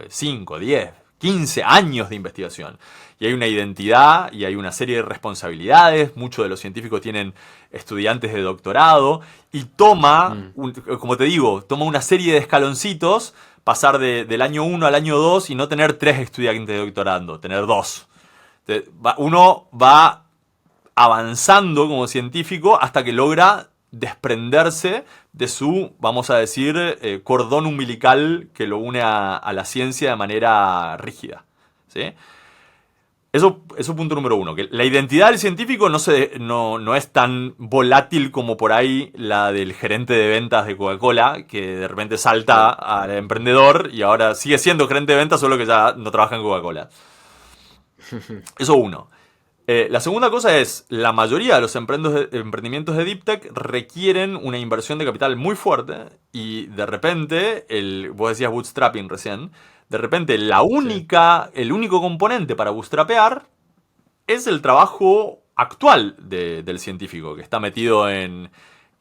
5, 10, 15 años de investigación. Y hay una identidad y hay una serie de responsabilidades. Muchos de los científicos tienen estudiantes de doctorado y Mm. como te digo, toma una serie de escaloncitos, pasar del año 1 al año 2 y no tener 3 estudiantes de doctorando, tener 2. Uno va avanzando como científico hasta que logra desprenderse de su, vamos a decir, cordón umbilical que lo une a la ciencia de manera rígida. ¿Sí? Eso punto número uno, que la identidad del científico no es tan volátil como por ahí la del gerente de ventas de Coca-Cola, que de repente salta Claro. al emprendedor y ahora sigue siendo gerente de ventas, solo que ya no trabaja en Coca-Cola. Eso uno. La segunda cosa es, la mayoría de los emprendimientos de Deep Tech requieren una inversión de capital muy fuerte y de repente, vos decías bootstrapping recién, de repente Sí. el único componente para bootstrapear es el trabajo actual del científico, que está metido en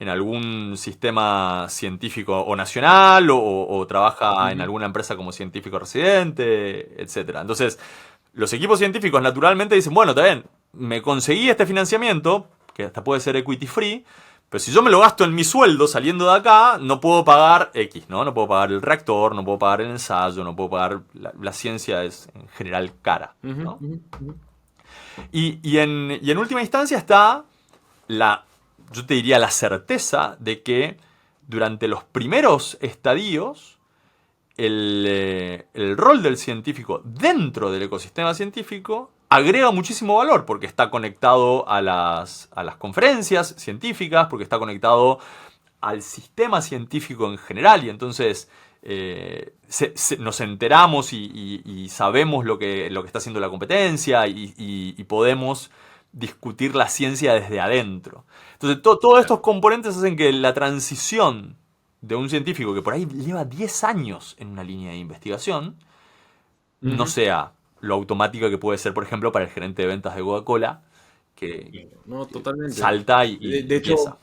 algún sistema científico o nacional o trabaja en Ujú. alguna empresa como científico residente, etcétera. Entonces, los equipos científicos naturalmente dicen, bueno, está bien, me conseguí este financiamiento, que hasta puede ser equity free, pero si yo me lo gasto en mi sueldo saliendo de acá, no puedo pagar X, ¿no? No puedo pagar el reactor, no puedo pagar el ensayo, no puedo pagar... La ciencia es en general cara, Ujú. ¿no? Ujú. Ujú. Y en última instancia está yo te diría la certeza de que durante los primeros estadios el rol del científico dentro del ecosistema científico agrega muchísimo valor porque está conectado a las conferencias científicas, porque está conectado al sistema científico en general, y entonces nos enteramos y sabemos lo que está haciendo la competencia y podemos discutir la ciencia desde adentro. Entonces, todos estos componentes hacen que la transición de un científico que por ahí lleva 10 años en una línea de investigación no Ujú. sea lo automática que puede ser, por ejemplo, para el gerente de ventas de Coca-Cola, que Claro, no, totalmente. salta De y empieza.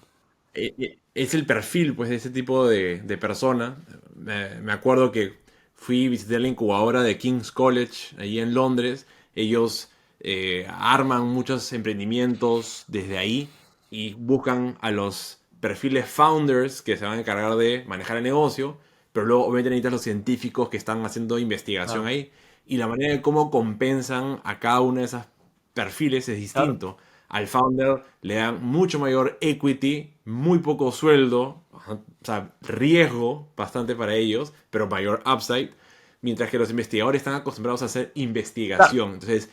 hecho, es el perfil pues, de ese tipo de persona. Me acuerdo que fui a visitar la incubadora de King's College, ahí en Londres. Ellos arman muchos emprendimientos desde ahí y buscan a los perfiles founders que se van a encargar de manejar el negocio, pero luego obviamente necesitan los científicos que están haciendo investigación Claro, ahí. Y la manera de cómo compensan a cada una de esas perfiles es claro. distinto. Al founder le dan mucho mayor equity, muy poco sueldo, o sea, riesgo bastante para ellos, pero mayor upside, mientras que los investigadores están acostumbrados a hacer Claro. investigación. Entonces,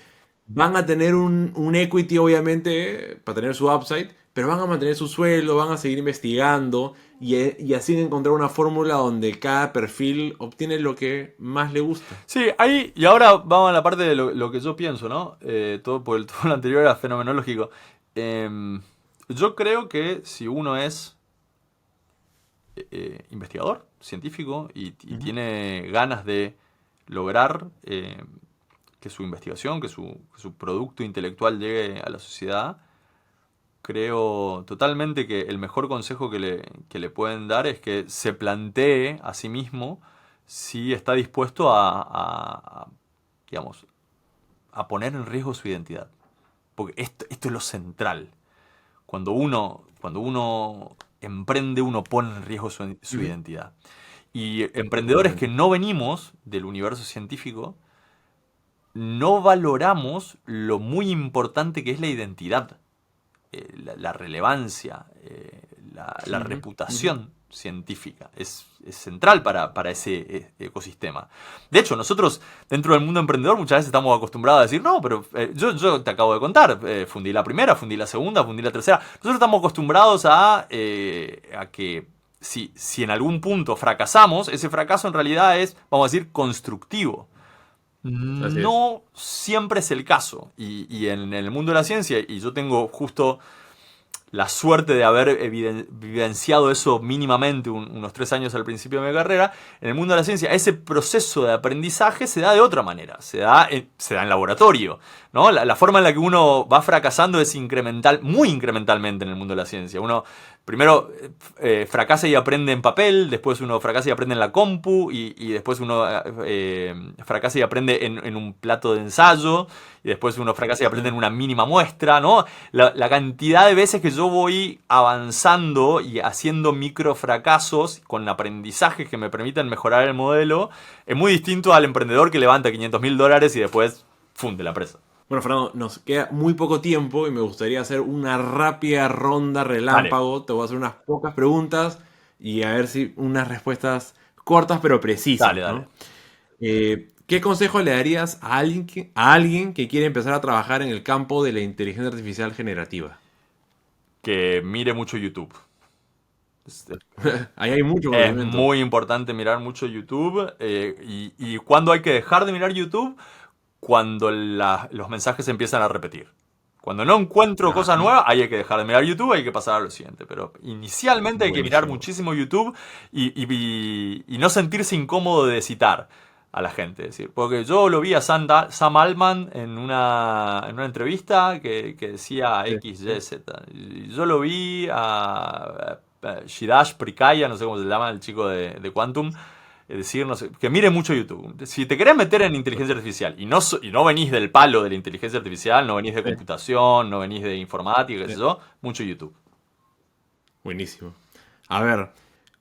van a tener un equity, obviamente, para tener su upside, pero van a mantener su sueldo, van a seguir investigando y así encontrar una fórmula donde cada perfil obtiene lo que más le gusta. Sí, ahí, y ahora vamos a la parte de lo que yo pienso, ¿no? Todo lo anterior era fenomenológico. Yo creo que si uno es investigador, científico, y Ujú. tiene ganas de lograr que su investigación, que su producto intelectual llegue a la sociedad, creo totalmente que el mejor consejo que le pueden dar es que se plantee a sí mismo si está dispuesto digamos, a poner en riesgo su identidad. Porque esto es lo central. Cuando uno emprende, uno pone en riesgo su Ujú. identidad. Y emprendedores que Totalmente. no venimos del universo científico, no valoramos lo muy importante que es la identidad, la relevancia, la Ujú, ujú. reputación científica. Es central para ese ecosistema. De hecho, nosotros dentro del mundo emprendedor muchas veces estamos acostumbrados a decir, no, pero yo te acabo de contar, fundí la primera, fundí la segunda, fundí la tercera. Nosotros estamos acostumbrados a que si en algún punto fracasamos, ese fracaso en realidad es, vamos a decir, constructivo. Así es. No siempre es el caso. Y en el mundo de la ciencia, y yo tengo justo la suerte de haber vivenciado eso mínimamente unos 3 años al principio de mi carrera, en el mundo de la ciencia, ese proceso de aprendizaje se da de otra manera, se da en laboratorio, ¿no? La forma en la que uno va fracasando es incremental, muy incrementalmente en el mundo de la ciencia. Uno primero fracasa y aprende en papel, después uno fracasa y aprende en la compu, y después uno fracasa y aprende en un plato de ensayo, y después uno fracasa y aprende en Claro. una mínima muestra, ¿no? La cantidad de veces que yo voy avanzando y haciendo micro fracasos con aprendizajes que me permiten mejorar el modelo es muy distinto al emprendedor que levanta $500.000 y después funde la empresa. Bueno, Fernando, nos queda muy poco tiempo y me gustaría hacer una rápida ronda Dale, relámpago. Te voy a hacer unas pocas preguntas y a ver si unas respuestas cortas pero dale, precisas, dale. ¿no? ¿Qué consejo le darías a alguien que quiere empezar a trabajar en el campo de la inteligencia artificial generativa? Que mire mucho YouTube. Es, Ahí hay mucho es conocimiento. muy importante mirar mucho YouTube. Y cuando hay que dejar de mirar YouTube, cuando los mensajes se empiezan a repetir. Cuando no encuentro cosas Ajá, nuevas, ahí hay que dejar de mirar YouTube, hay que pasar a lo siguiente. Pero inicialmente hay que mirar buenísimo. muchísimo YouTube y no sentirse incómodo de citar a la gente. Es decir, porque yo lo vi a Sam Altman en una entrevista que decía Sí, X, sí. Y, Z. Y yo lo vi a Shidash Prikaya, no sé cómo se llama, el chico de Quantum, es decir, no sé, que mire mucho YouTube. Si te querés meter en inteligencia artificial y no venís del palo de la inteligencia artificial, no venís de Sí, computación, no venís de informática, qué sé sí. yo, mucho YouTube. Buenísimo. A ver,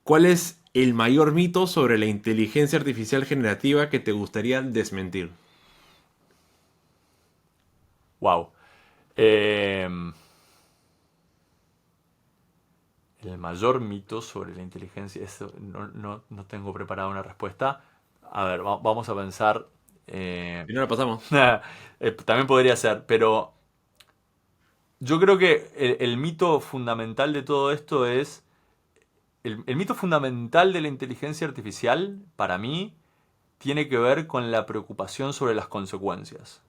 ¿cuál es el mayor mito sobre la inteligencia artificial generativa que te gustaría desmentir? Wow. El mayor mito sobre la inteligencia, eso no tengo preparada una respuesta. A ver, vamos a pensar. Eh, Y no la pasamos. también podría ser, pero yo creo que el mito fundamental de todo esto es, el mito fundamental de la inteligencia artificial, para mí, tiene que ver con la preocupación sobre las consecuencias.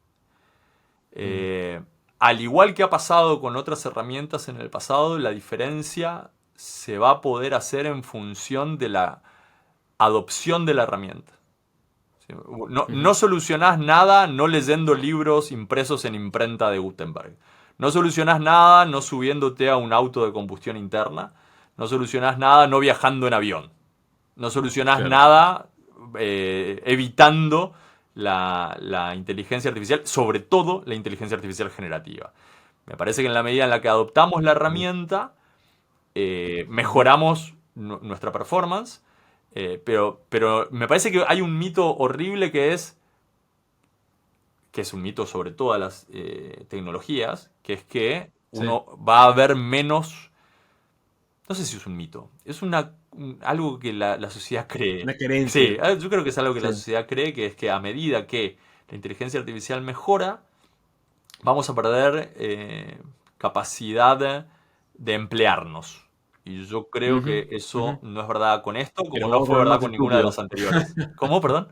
Mm, Eh, Al igual que ha pasado con otras herramientas en el pasado, la diferencia se va a poder hacer en función de la adopción de la herramienta. ¿Sí? No ujú. solucionás nada no leyendo libros impresos en imprenta de Gutenberg. No solucionás nada no subiéndote a un auto de combustión interna. No solucionás nada no viajando en avión. No solucionás Claro. nada evitando la inteligencia artificial, sobre todo la inteligencia artificial generativa. Me parece que en la medida en la que adoptamos la Mm, herramienta, ujú. mejoramos nuestra performance, pero me parece que hay un mito horrible que es un mito sobre todas las tecnologías, que es que Sí. uno va a ver menos, no sé si es un mito, es algo que la sociedad cree. Una creencia. Sí, yo creo que es algo que Sí. la sociedad cree, que es que a medida que la inteligencia artificial mejora, vamos a perder capacidad de emplearnos. Y yo creo Ujú, que eso ujú. no es verdad con esto, Que como nos no vamos a fue volver verdad más con ninguna de las estúpidos. anteriores. ¿Cómo, perdón?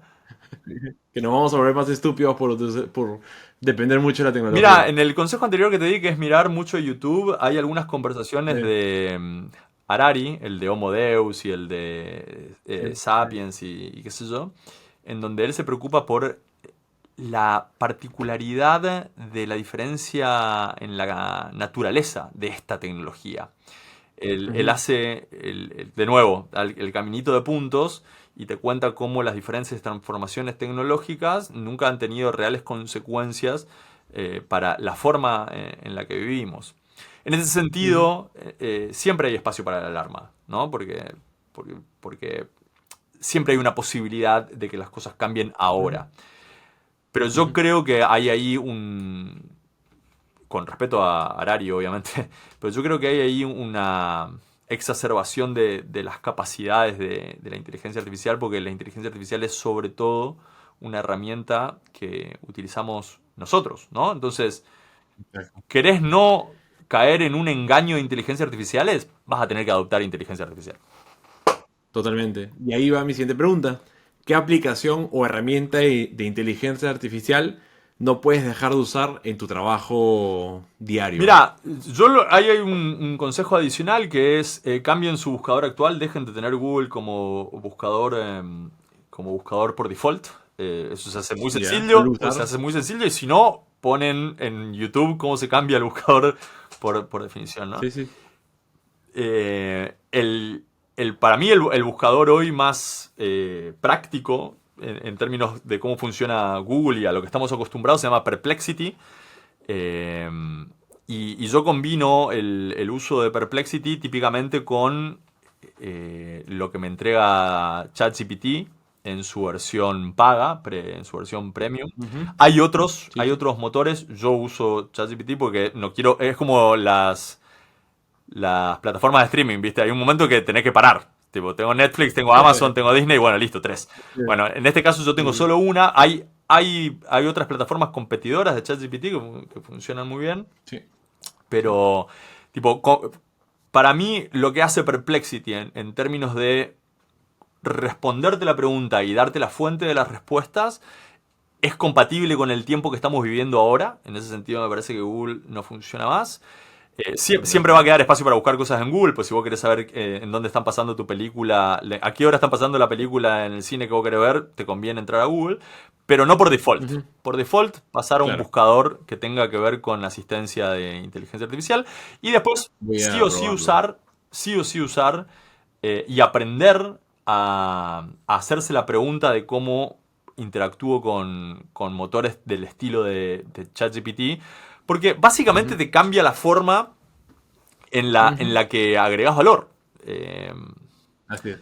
Que nos vamos a volver más estúpidos por depender mucho de la Mira, tecnología. en el consejo anterior que te di, que es mirar mucho YouTube, hay algunas conversaciones Sí, de Harari, el de Homo Deus y el de sí. Sapiens y qué sé yo, en donde él se preocupa por la particularidad de la diferencia en la naturaleza de esta tecnología. Él Ujú. hace, de nuevo, el caminito de puntos y te cuenta cómo las diferentes transformaciones tecnológicas nunca han tenido reales consecuencias para la forma en la que vivimos. En ese Ujú. sentido, siempre hay espacio para la alarma, ¿no? Porque siempre hay una posibilidad de que las cosas cambien Ujú. ahora. Pero yo Ujú. creo que hay ahí con respeto a Harari, obviamente, pero yo creo que hay ahí una exacerbación de las capacidades de la inteligencia artificial, porque la inteligencia artificial es sobre todo una herramienta que utilizamos nosotros, ¿no? Entonces, Exacto. ¿querés no caer en un engaño de inteligencia artificiales? Vas a tener que adoptar inteligencia artificial. Totalmente. Y ahí va mi siguiente pregunta. ¿Qué aplicación o herramienta de inteligencia artificial no puedes dejar de usar en tu trabajo diario? Mira, ahí hay un consejo adicional que es cambien su buscador actual, dejen de tener Google como buscador por default. Eso se hace muy Ya, suelo sencillo, usar. y si no, ponen en YouTube cómo se cambia el buscador por definición, ¿no? Sí, sí. Eh, el, para mí el buscador hoy más práctico en términos de cómo funciona Google y a lo que estamos acostumbrados se llama Perplexity. Eh, y yo combino el uso de Perplexity típicamente con lo que me entrega ChatGPT en su versión paga, en su versión premium. Ujú. Sí, Hay sí. otros motores. Yo uso ChatGPT porque no quiero. Es como las plataformas de streaming, ¿viste? Hay un momento que tenés que parar. Tipo, tengo Netflix, tengo Amazon, tengo Disney, bueno, listo, tres. Bueno, en este caso yo tengo Sí, solo una. Hay otras plataformas competidoras de ChatGPT que funcionan muy bien, sí. pero, tipo, para mí lo que hace Perplexity en términos de responderte la pregunta y darte la fuente de las respuestas es compatible con el tiempo que estamos viviendo ahora. En ese sentido me parece que Google no funciona más. Siempre Exacto. va a quedar espacio para buscar cosas en Google, pues si vos querés saber en dónde están pasando tu película, a qué hora están pasando la película en el cine que vos querés ver, te conviene entrar a Google, pero no por default. Ujú. Por default, pasar a un Claro. buscador que tenga que ver con la asistencia de inteligencia artificial y después Voy a probarlo. sí o sí usar y aprender a hacerse la pregunta de cómo interactúo con motores del estilo de ChatGPT, porque básicamente Ujú. te cambia la forma en Ujú. la que agregas valor. Eh, Así es.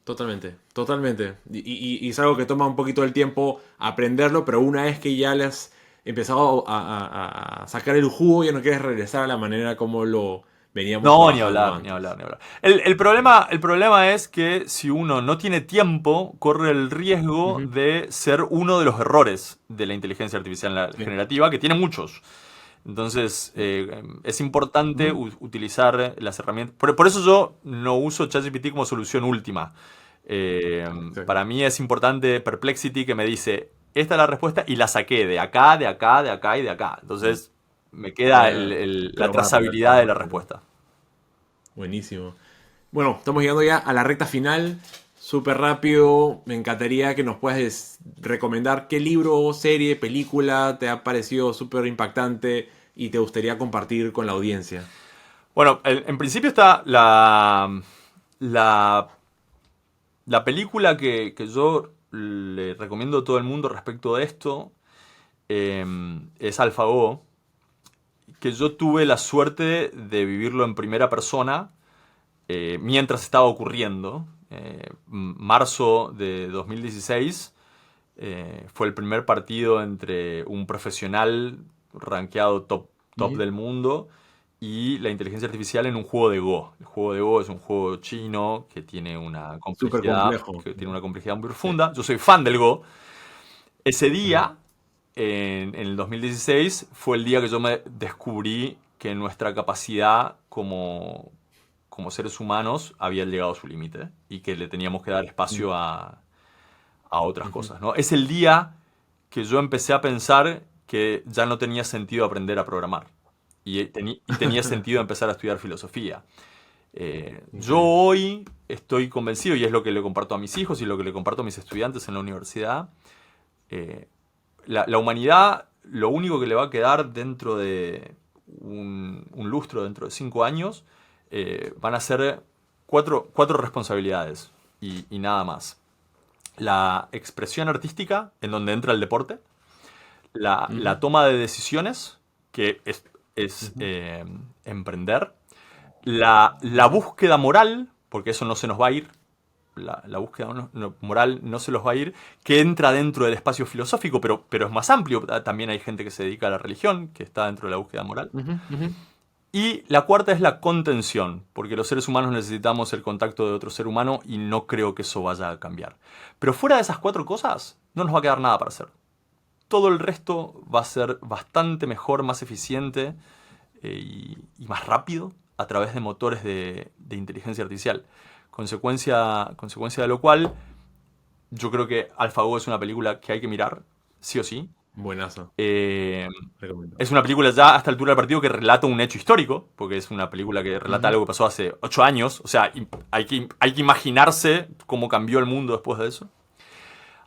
Totalmente, totalmente. Y es algo que toma un poquito del tiempo aprenderlo, pero una vez que ya le has empezado a sacar el jugo, ya no quieres regresar a la manera como veníamos No, ni trabajando hablar, ni antes. hablar, ni hablar. El problema es que si uno no tiene tiempo, corre el riesgo Ujú, de ser uno de los errores de la inteligencia artificial sí. generativa, que tiene muchos. Entonces, es importante Ujú, utilizar las herramientas. Por eso yo no uso ChatGPT como solución última. exacto. Para mí es importante Perplexity que me dice, esta es la respuesta y la saqué de acá, de acá, de acá y de acá. Entonces, me queda la Claro, para poder trazabilidad de la trabajar. respuesta. Buenísimo. Bueno, estamos llegando ya a la recta final. Súper rápido. Me encantaría que nos puedas recomendar qué libro, serie, película te ha parecido súper impactante y te gustaría compartir con la audiencia. Bueno, en principio está la, la película que yo le recomiendo a todo el mundo respecto de esto es AlphaGo, que yo tuve la suerte de vivirlo en primera persona mientras estaba ocurriendo. Marzo de 2016 fue el primer partido entre un profesional rankeado top Ujú. del mundo y la inteligencia artificial en un juego de Go. El juego de Go es un juego chino Súper complejo. que tiene una complejidad muy Sí. profunda. Yo soy fan del Go. Ese Ujú. día, en el 2016, fue el día que yo me descubrí que nuestra capacidad como seres humanos había llegado a su límite y que le teníamos que dar espacio a otras Ujú. cosas, ¿no? Es el día que yo empecé a pensar que ya no tenía sentido aprender a programar y tenía sentido empezar a estudiar filosofía. Yo Increíble. hoy estoy convencido, y es lo que le comparto a mis hijos y lo que le comparto a mis estudiantes en la universidad, eh, la humanidad, lo único que le va a quedar dentro de un lustro, dentro de 5 años, van a ser cuatro responsabilidades y nada más. La expresión artística, en donde entra el deporte, la Ujú. toma de decisiones, que es Ujú. emprender, la Ujú. búsqueda moral, porque eso no se nos va a ir, la búsqueda moral no se los va a ir, que entra dentro del espacio filosófico, pero es más amplio. También hay gente que se dedica a la religión, que está dentro de la búsqueda moral. Ujú. Ujú. Y la cuarta es la contención, porque los seres humanos necesitamos el contacto de otro ser humano y no creo que eso vaya a cambiar. Pero fuera de esas cuatro cosas, no nos va a quedar nada para hacer. Todo el resto va a ser bastante mejor, más eficiente y más rápido a través de motores de inteligencia artificial. Consecuencia de lo cual, yo creo que AlphaGo es una película que hay que mirar, sí o sí. Buenazo. Eh, Recomendado. es una película ya a esta altura del partido que relata un hecho histórico, porque es una película que relata Ujú. algo que pasó hace 8 años. O sea, hay que imaginarse cómo cambió el mundo después de eso.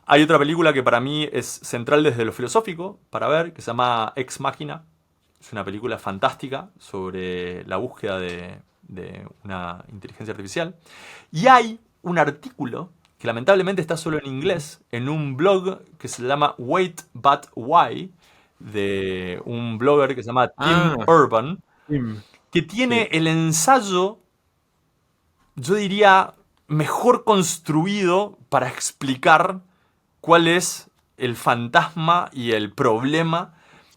Hay otra película que para mí es central desde lo filosófico para ver, que se llama Ex Machina. Es una película fantástica sobre la búsqueda de una inteligencia artificial. Y hay un artículo que lamentablemente está solo en Ujú. inglés, en un blog que se llama Wait But Why, de un blogger que se llama Tim Ah, Urban, sí. que tiene Sí. el ensayo, yo diría, mejor construido para explicar cuál es el fantasma y el problema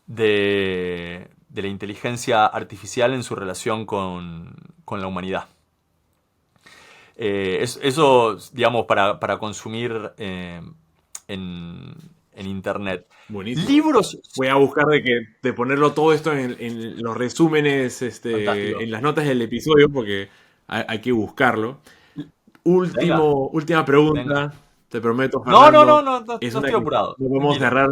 de la inteligencia artificial en su relación con la humanidad. Eso, digamos, para consumir en Internet. Buenísimo. Libros, Voy a buscar de ponerlo todo esto en los resúmenes, fantástico. en las notas del episodio, porque hay que buscarlo. Venga, Última venga. pregunta, te prometo, No, no, no, Fernando, no, no, es no una estoy que apurado. no podemos Tranquilo. cerrar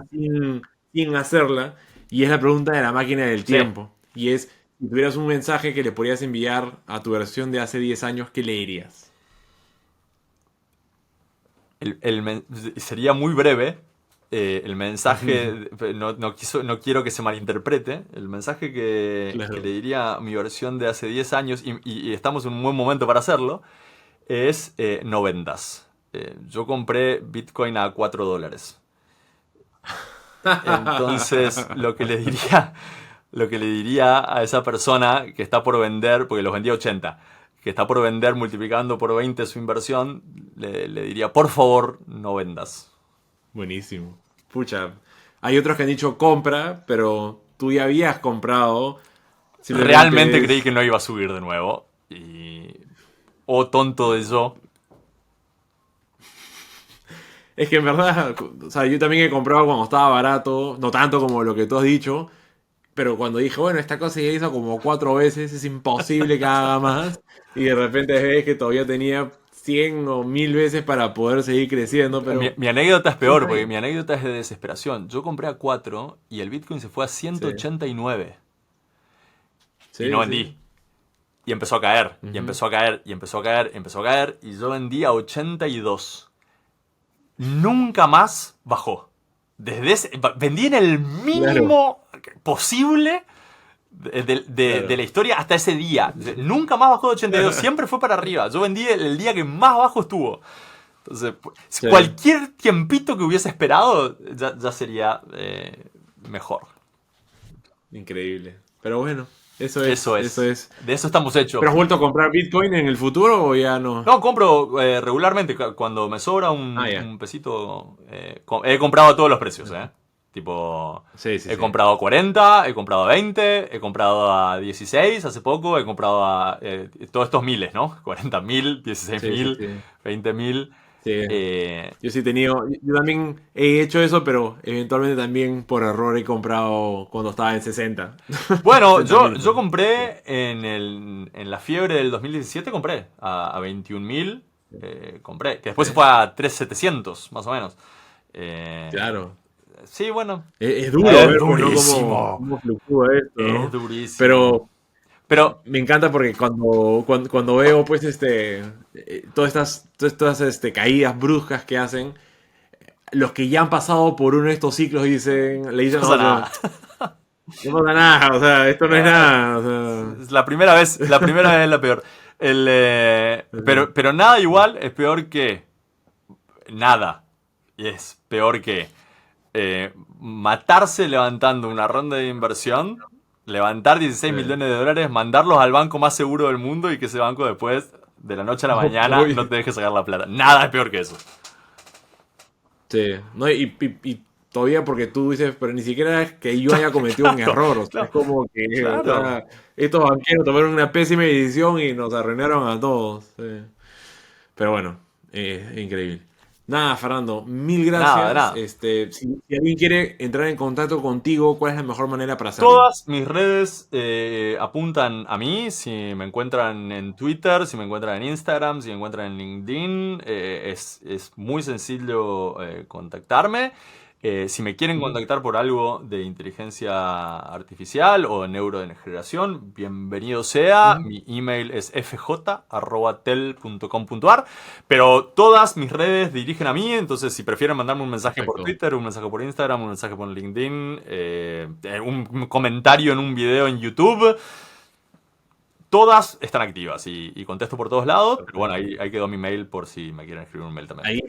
sin hacerla, y es la pregunta de la máquina del Sí. tiempo. Y es, si tuvieras un mensaje que le podrías enviar a tu versión de hace 10 años, ¿qué le dirías? Sería muy breve. El mensaje, no quiero que se malinterprete. El mensaje que le Claro. diría a mi versión de hace 10 años, y estamos en un buen momento para hacerlo, es no vendas. Yo compré Bitcoin a $4. Entonces, lo que le diría a esa persona que está por vender, porque los vendía a 80, que está por vender multiplicando por 20 su inversión, le diría, por favor, no vendas. Buenísimo. Pucha, hay otros que han dicho compra, pero tú ya habías comprado realmente creí que no iba a subir de nuevo. Y... oh, tonto de yo. Es que en verdad, o sea, yo también he comprado cuando estaba barato, no tanto como lo que tú has dicho, pero cuando dije, bueno, esta cosa ya hizo como 4 veces, es imposible que haga más, y de repente ves que todavía tenía 100 o 1000 veces para poder seguir creciendo, pero... Mi anécdota es peor, porque mi anécdota es de desesperación. Yo compré a 4 y el Bitcoin se fue a 189. Sí, Y no vendí. sí. Y empezó a caer, y empezó a caer, y empezó a caer, y empezó a caer, y yo vendí a 82. Nunca más bajó. Vendí en el mínimo posible de la historia hasta ese día. Nunca más bajó de 82, siempre fue para arriba. Yo vendí el día que más bajo estuvo. Entonces, cualquier tiempito que hubiese esperado ya sería mejor. Increíble. Pero bueno, eso es. De eso estamos hechos. ¿Pero has vuelto a comprar Bitcoin en el futuro o ya no? No, compro regularmente. Cuando me sobra un pesito, he comprado a todos los precios, Tipo, he comprado a 40, he comprado a 20, he comprado a 16 hace poco, he comprado a todos estos miles, ¿no? 40.000, 16.000, 20.000. Sí. Yo sí he tenido, yo también he hecho eso, pero eventualmente también por error he comprado cuando estaba en 60. Bueno, yo compré en la fiebre del 2017, compré a 21.000, compré, que después se fue a 3.700 más o menos. Claro. Sí, bueno. Es duro ver durísimo. cómo fluctúa esto, ¿no? Es durísimo. Pero me encanta porque cuando veo pues todas estas caídas bruscas que hacen, los que ya han pasado por uno de estos ciclos le dicen no pasa nada. No pasa nada, o sea, esto no es nada. O sea. La primera vez es la peor. Pero nada igual es peor que nada. Y es peor que matarse levantando una ronda de inversión, levantar 16 millones de dólares, mandarlos al banco más seguro del mundo y que ese banco después, de la noche a la mañana, no te deje sacar la plata. Nada es peor que eso. Sí, no, y todavía porque tú dices, pero ni siquiera es que yo haya cometido un error. O sea, es como que estos banqueros tomaron una pésima decisión y nos arruinaron a todos. Sí. Pero bueno, increíble. Nada, Fernando, mil gracias. Nada. Si alguien quiere entrar en contacto contigo, ¿cuál es la mejor manera para hacerlo? Todas mis redes apuntan a mí. Si me encuentran en Twitter, si me encuentran en Instagram, si me encuentran en LinkedIn, es muy sencillo contactarme. Si me quieren contactar por algo de inteligencia artificial o de neurodegeneración, bienvenido sea. Mi email es fj@tel.com.ar. Pero todas mis redes dirigen a mí, entonces si prefieren mandarme un mensaje por Twitter, un mensaje por Instagram, un mensaje por LinkedIn, un comentario en un video en YouTube, todas están activas y contesto por todos lados. Pero bueno, ahí quedó mi mail por si me quieren escribir un mail también. Ahí.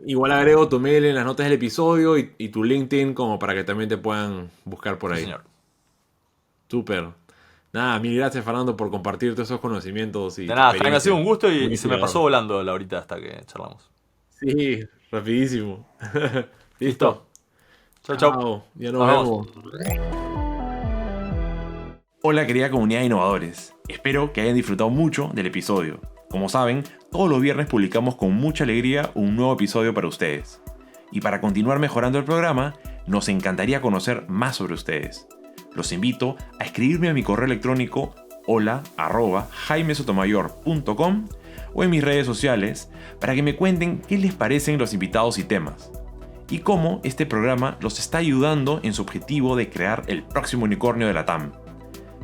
Igual agrego tu mail en las notas del episodio y tu LinkedIn como para que también te puedan buscar por ahí. Sí, señor. Súper. Nada, mil gracias, Fernando, por compartir todos esos conocimientos. De nada, Jaime, ha sido un gusto y se me pasó volando la horita hasta que charlamos. Sí, rapidísimo. Listo. Chau. Ya nos vemos. Hola, querida comunidad de innovadores. Espero que hayan disfrutado mucho del episodio. Como saben, todos los viernes publicamos con mucha alegría un nuevo episodio para ustedes. Y para continuar mejorando el programa, nos encantaría conocer más sobre ustedes. Los invito a escribirme a mi correo electrónico hola@jaimesotomayor.com o en mis redes sociales para que me cuenten qué les parecen los invitados y temas. Y cómo este programa los está ayudando en su objetivo de crear el próximo unicornio de la TAM.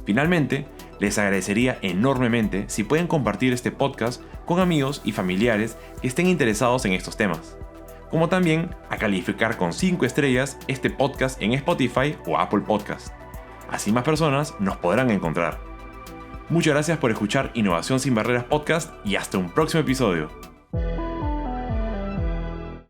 Finalmente, les agradecería enormemente si pueden compartir este podcast con amigos y familiares que estén interesados en estos temas, como también a calificar con 5 estrellas este podcast en Spotify o Apple Podcast. Así más personas nos podrán encontrar. Muchas gracias por escuchar Innovación Sin Barreras Podcast y hasta un próximo episodio.